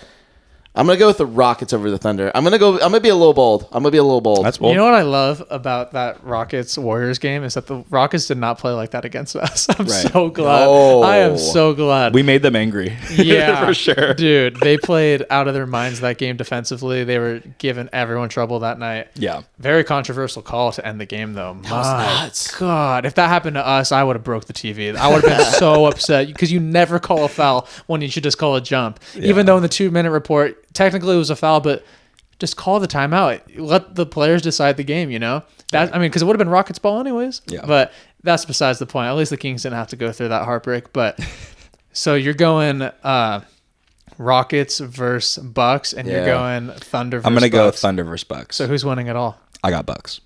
I'm gonna go with the Rockets over the Thunder. I'm gonna be a little bold. That's bold. You know what I love about that Rockets Warriors game is that the Rockets did not play like that against us. I'm so glad. No. I am so glad. We made them angry. Yeah, for sure, dude. They played out of their minds that game defensively. They were giving everyone trouble that night. Yeah, very controversial call to end the game though. My God, if that happened to us, I would have broke the TV. I would have been so upset because you never call a foul when you should just call a jump. Yeah. Even though in the 2-minute report. Technically, it was a foul, but just call the timeout. Let the players decide the game, you know? Because it would have been Rockets ball anyways. Yeah. But that's besides the point. At least the Kings didn't have to go through that heartbreak. But so you're going Rockets versus Bucks, and you're going Thunder versus Bucks. I'm going to go Thunder versus Bucks. So who's winning it all? I got Bucks.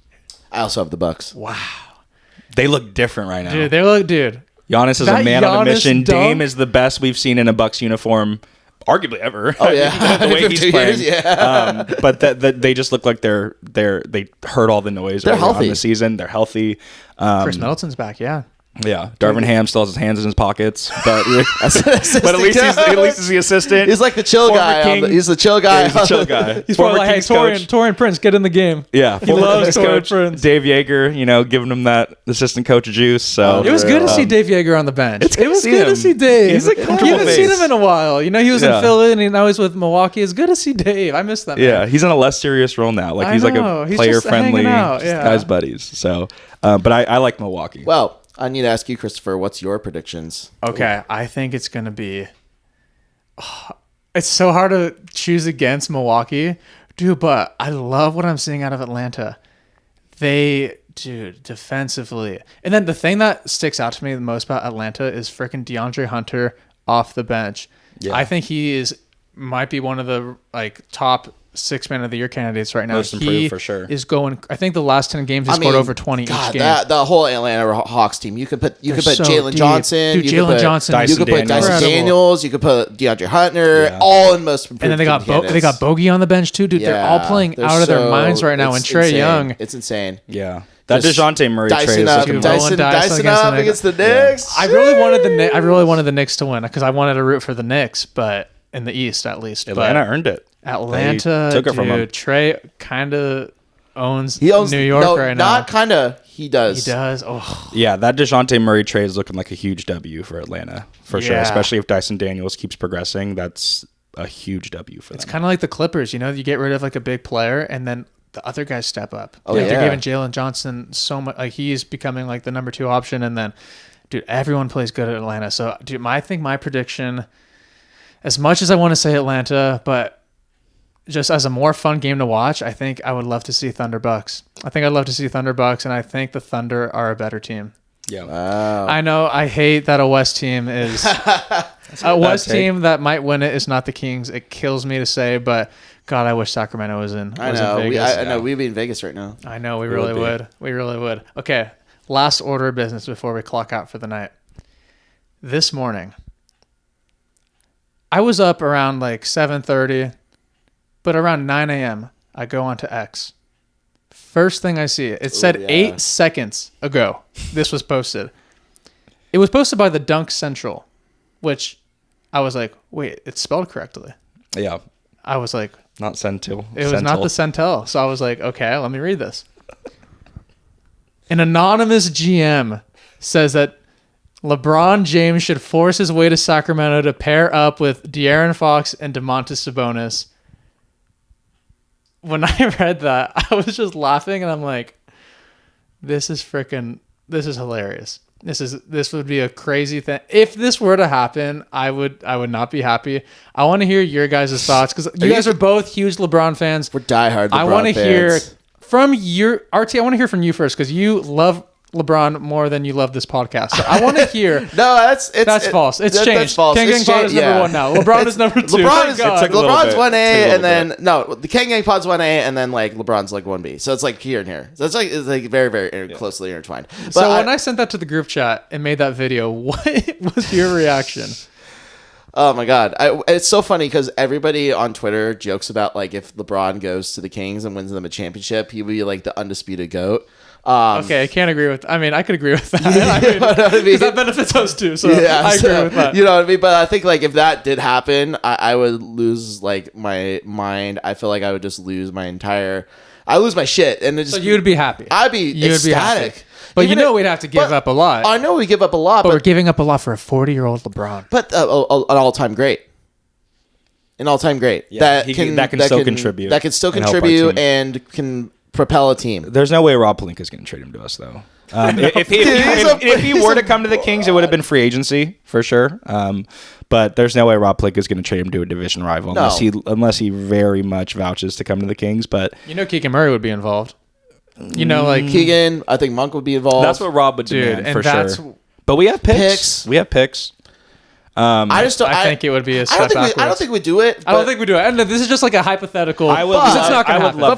I also have the Bucks. Wow. They look different right now. Dude. Giannis is a man on a mission. Dame is the best we've seen in a Bucks uniform. Arguably ever. Oh yeah, the way he's playing. Yeah. But they just look like they heard all the noise. They're healthy in the season. They're healthy. Chris Middleton's back. Yeah. Yeah, Darvin Ham still has his hands in his pockets, but at least he's the assistant. He's like the chill guy. He's the chill guy. Yeah, he's the chill guy. He's probably like, hey, Torian Prince, get in the game. Yeah, he loves Torian Prince. Dave Yeager, giving him that assistant coach juice. So it was good to see Dave Yeager on the bench. It was good to see Dave. He's a comfortable You haven't seen him in a while. He was in Philly and now he's with Milwaukee. It's good to see Dave. I miss that. Yeah, he's in a less serious role now. Like he's like a player-friendly, guys buddies. So, but I like Milwaukee. Well. I need to ask you, Christopher, what's your predictions? Okay, I think it's going to be... it's so hard to choose against Milwaukee. Dude, but I love what I'm seeing out of Atlanta. Defensively. And then the thing that sticks out to me the most about Atlanta is freaking DeAndre Hunter off the bench. Yeah. I think he might be one of the top 6 man of the year candidates right now. Most improved for sure. Is going. I think the last 10 games he scored over 20 each game. The whole Atlanta Hawks team. You could put Jalen Johnson. Dude, Jalen Johnson. You could put Dyson Daniels. You could put DeAndre Hunter. All in most improved. And then they got Bogey on the bench too, dude. Yeah, they're all playing out of their minds right now. And Trae Young. It's insane. Yeah. That DeJounte Murray trade is looking Dyson up against the Knicks. I really wanted the Knicks to win because I wanted to root for the Knicks, but in the East at least. Atlanta earned it. Atlanta, took it from him. Trae kind of owns New York right now. Not kind of. He does. He does. Oh. Yeah, that DeJounte Murray trade is looking like a huge W for Atlanta, for sure. Especially if Dyson Daniels keeps progressing. That's a huge W for them. It's kind of like the Clippers. You get rid of a big player, and then the other guys step up. Oh, yeah. They're giving Jalen Johnson so much. He's becoming the number 2 option, and then, dude, everyone plays good at Atlanta. So, dude, I think my prediction, as much as I want to say Atlanta, but just as a more fun game to watch, I think I would love to see Thunder Bucks. And I think the Thunder are a better team. Yeah. Wow. I know I hate that a West team is a West team that might win it is not the Kings. It kills me to say, but God, I wish Sacramento was in. I know. We'd be in Vegas right now. I know. We really would. We really would. Okay. Last order of business before we clock out for the night. This morning, I was up around 7:30. But around 9 a.m., I go onto X. First thing I see, it said 8 seconds ago this was posted. It was posted by the Dunk Central, which I was like, wait, it's spelled correctly. Yeah. I was like... Not Centil. It was not the Centel. So I was like, okay, let me read this. An anonymous GM says that LeBron James should force his way to Sacramento to pair up with De'Aaron Fox and Domantas Sabonis. When I read that, I was just laughing, and I'm like, this is hilarious. This would be a crazy thing. If this were to happen, I would not be happy. I want to hear your guys' thoughts because you guys are both huge LeBron fans. We're diehard LeBron fans. I want to hear from your RT. I want to hear from you first because you love LeBron more than you love this podcast. So I want to hear. No, that's false. It's changed. That's false. King Gang Pod is number 1 now. LeBron is number 2. LeBron's 1A, and then bit. the King Gang Pod's 1A, and then like LeBron's like 1B. So it's like here and here. So it's like very very closely intertwined. But so when I sent that to the group chat and made that video, what was your reaction? Oh my God. It's so funny because everybody on Twitter jokes about like if LeBron goes to the Kings and wins them a championship, he would be like the undisputed GOAT. Okay, I can't agree with. I mean, I could agree with that. Because that benefits us too. So I agree with that. You know what I mean? But I think like if that did happen, I would lose like my mind. I feel like I would just lose my entire. I lose my shit, and so you'd be happy. I'd be ecstatic. But we'd have to give up a lot. I know we give up a lot, but we're giving up a lot for a 40-year-old LeBron. But an all-time great. An all-time great. Yeah, that can still contribute. That can still contribute and can propel a team. There's no way Rob Pelinka's going to trade him to us, though. If he were to come to the Kings, it would have been free agency for sure. But there's no way Rob Pelinka's going to trade him to a division rival unless he very much vouches to come to the Kings. But Keegan Murray would be involved. Like Keegan, I think Monk would be involved. That's what Rob would do for sure. But we have picks. We have picks. I think it would be a step backwards. I don't think we do it. I don't think we do it. And this is just like a hypothetical. I would love to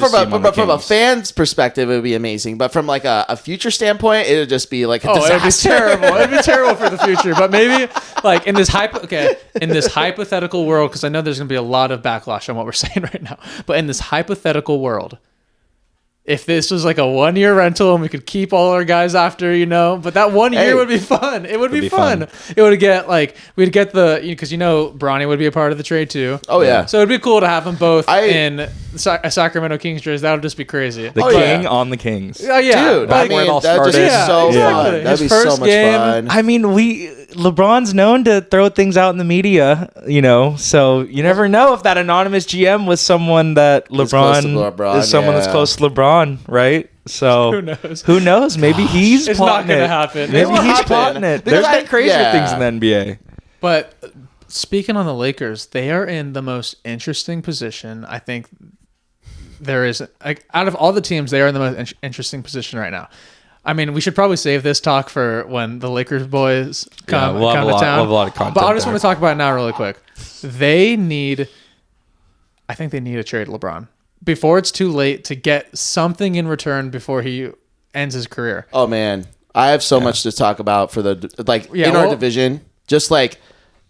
see him on the Kings. From a fan's perspective, it would be amazing. But from like a future standpoint, it would just be like a disaster. It'd be terrible. It'd be terrible for the future. But maybe like in this hypothetical world, because I know there's going to be a lot of backlash on what we're saying right now. But in this hypothetical world, if this was like a 1-year rental and we could keep all our guys after, but that 1 year would be fun. It would be fun. It would get we'd get because Bronny would be a part of the trade too. Oh yeah. So it'd be cool to have them both in a Sacramento Kings jersey. That would just be crazy. The King on the Kings. Oh yeah. Dude, that'd be so fun. That'd be so much fun. I mean, LeBron's known to throw things out in the media, so you never know if that anonymous GM was someone that LeBron is someone that's close to LeBron, right? So who knows? Maybe he's it's plotting not going to it. happen. Maybe he's plotting it. There's been crazier things in the NBA. But speaking on the Lakers, they are in the most interesting position. I think there is out of all the teams, they are in the most interesting position right now. I mean, we should probably save this talk for when the Lakers boys come to town. We'll have a lot of content. But I just want to talk about it now really quick. I think they need to trade LeBron before it's too late to get something in return before he ends his career. Oh man, I have so much to talk about for our division. Just like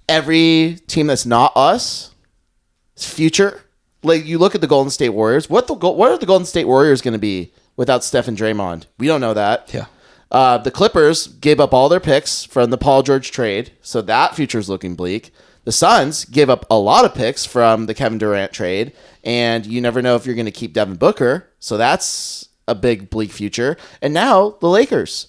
every team that's not us, future. Like you look at the Golden State Warriors. What are the Golden State Warriors going to be without Steph and Draymond? We don't know that. Yeah. The Clippers gave up all their picks from the Paul George trade, so that future's looking bleak. The Suns gave up a lot of picks from the Kevin Durant trade, and you never know if you're going to keep Devin Booker, so that's a big bleak future. And now the Lakers.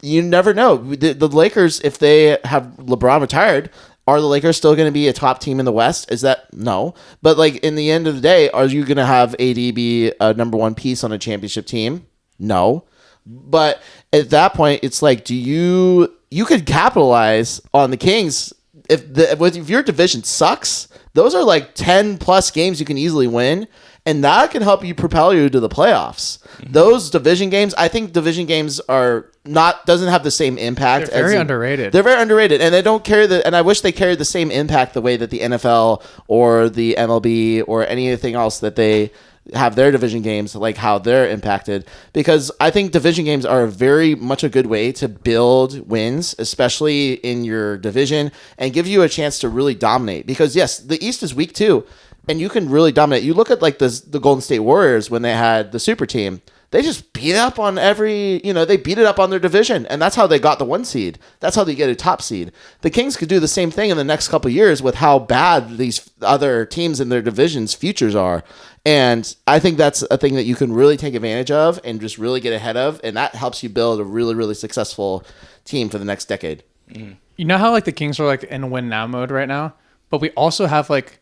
You never know. The Lakers, if they have LeBron retired, are the Lakers still going to be a top team in the West? Is that no? But like in the end of the day, are you going to have AD be a number one piece on a championship team? No. But at that point, it's like, you could capitalize on the Kings if your division sucks. Those are like 10 plus games you can easily win, and that can help you propel you to the playoffs. Mm-hmm. Those division games, I think division games doesn't have the same impact. They're very underrated. They're very underrated, and they don't carry and I wish they carried the same impact the way that the NFL or the MLB or anything else that they have their division games, like how they're impacted, because I think division games are very much a good way to build wins, especially in your division, and give you a chance to really dominate, because yes, the East is weak too, and you can really dominate. You look at like the Golden State Warriors when they had the super team. They just beat up on they beat it up on their division, and that's how they got the 1 seed. That's how they get a top seed. The Kings could do the same thing in the next couple of years with how bad these other teams in their division's futures are. And I think that's a thing that you can really take advantage of and just really get ahead of, and that helps you build a really, really successful team for the next decade. You know how like the Kings are like in win now mode right now, but we also have like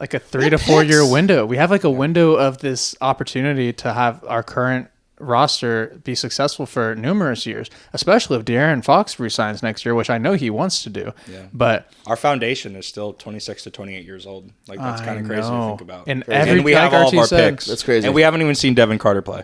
a 3 to 4 year window. We have like a window of this opportunity to have our current roster be successful for numerous years, especially if De'Aaron Fox resigns next year, which I know he wants to do. Yeah. But our foundation is still 26 to 28 years old. Like, that's kind of crazy to think about. And we have all of our said, picks. That's crazy. And we haven't even seen Devin Carter play.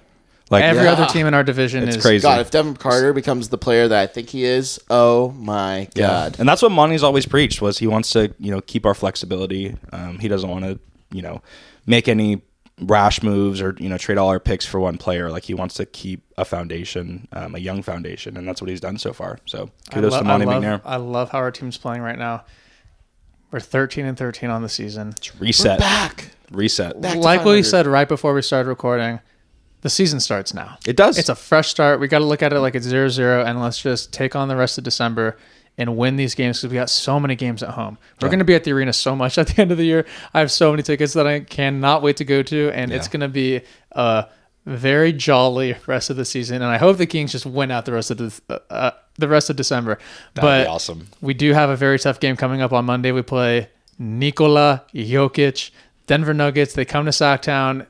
Like, every other team in our division is crazy. God, if Devin Carter becomes the player that I think he is, oh my God. And that's what Monty's always preached, was he wants to, keep our flexibility. He doesn't want to, make any rash moves or, trade all our picks for one player. Like, he wants to keep a foundation, a young foundation, and that's what he's done so far. So kudos to Monty McNair. I love how our team's playing right now. We're 13-13 on the season. It's reset. We're back. Reset. Back to Like what we 500. said right before we started recording, the season starts now. It does. It's a fresh start. We got to look at it like it's 0-0, and let's just take on the rest of December and win these games because we got so many games at home. We're going to be at the arena so much at the end of the year. I have so many tickets that I cannot wait to go to, and it's going to be a very jolly rest of the season. And I hope the Kings just win out the rest of December. That'd be awesome. We do have a very tough game coming up on Monday. We play Nikola Jokic, Denver Nuggets. They come to Sacktown.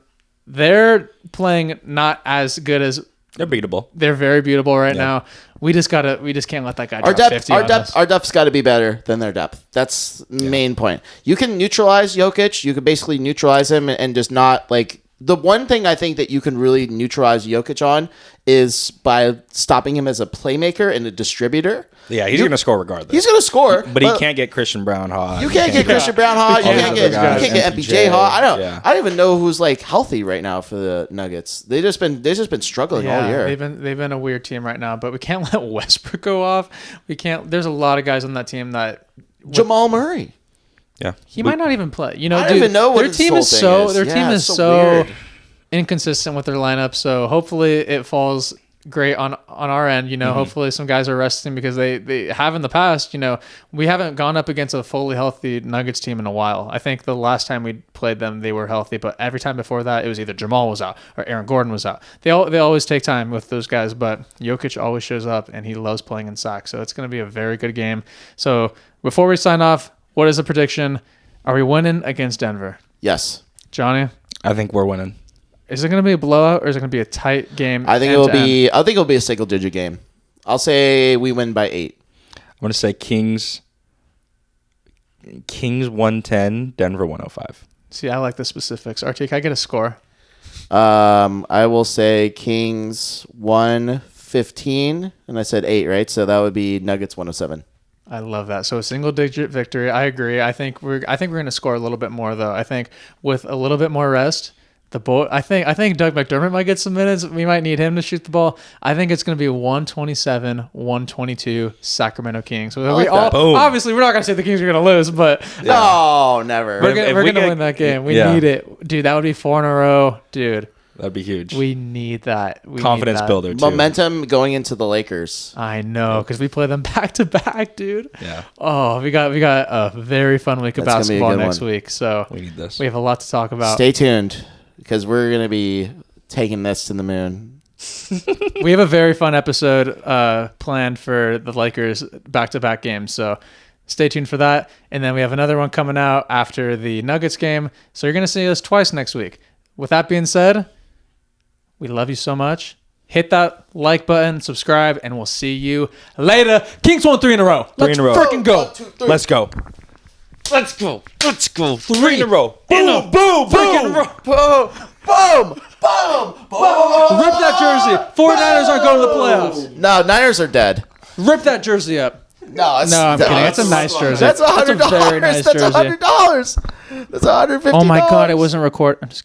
They're playing not as good as They're beatable. They're very beatable right now. We just can't let that guy drop 50 on us. Our depth's got to be better than their depth. That's the main point. You can neutralize Jokic. You can basically neutralize him and just not like. The one thing I think that you can really neutralize Jokic on is by stopping him as a playmaker and a distributor. Yeah, he's going to score regardless. He's going to score, but he can't get Christian Brown hot. You can't get Christian Brown hot. You can't get MPJ hot. I don't even know who's like healthy right now for the Nuggets. They've just been struggling all year. They've been a weird team right now, but we can't let Westbrook go off. We can't. There's a lot of guys on that team that Jamal Murray. Yeah, he might not even play. I don't even know what their team is so. Their team is so weird. Inconsistent with their lineup. So hopefully it falls great on our end. Hopefully some guys are resting because they have in the past. We haven't gone up against a fully healthy Nuggets team in a while. I think the last time we played them, they were healthy, but every time before that, it was either Jamal was out or Aaron Gordon was out. They always take time with those guys, but Jokic always shows up and he loves playing in Sac. So it's going to be a very good game. So before we sign off, what is the prediction? Are we winning against Denver? Yes. Johnny? I think we're winning. Is it going to be a blowout or is it going to be a tight game? I think it'll be a single-digit game. I'll say we win by 8. I'm going to say Kings 110, Denver 105. See, I like the specifics. RT, can I get a score? I will say Kings 115, and I said 8, right? So that would be Nuggets 107. I love that. So a single-digit victory. I agree. I think we're going to score a little bit more though. I think with a little bit more rest, I think Doug McDermott might get some minutes. We might need him to shoot the ball. I think it's going to be 127-122 Sacramento Kings. So obviously we're not going to say the Kings are going to lose, but no, never. We're going to win that game. We need it, dude. That would be 4 in a row, dude. That'd be huge. We need that. Confidence builder, too. Momentum going into the Lakers. I know, because we play them back to back, dude. Yeah. Oh, we got a very fun week of basketball next week. So we need this. We have a lot to talk about. Stay tuned, because we're going to be taking this to the moon. We have a very fun episode planned for the Lakers back-to-back games. So stay tuned for that. And then we have another one coming out after the Nuggets game. So you're going to see us twice next week. With that being said, we love you so much. Hit that like button, subscribe, and we'll see you later. Kings won 3 in a row. Let's freaking go. 1, 2, 3. Let's go. Let's go. 3 in a row. Boom, boom, Boom, boom, boom, boom, boom. Rip that jersey. 49ers aren't going to the playoffs. No, Niners are dead. Rip that jersey up. No, I'm kidding. That's a nice jersey. That's $100. That's a very nice That's jersey. $100. That's $150. Oh my God, it wasn't recorded. I'm just kidding.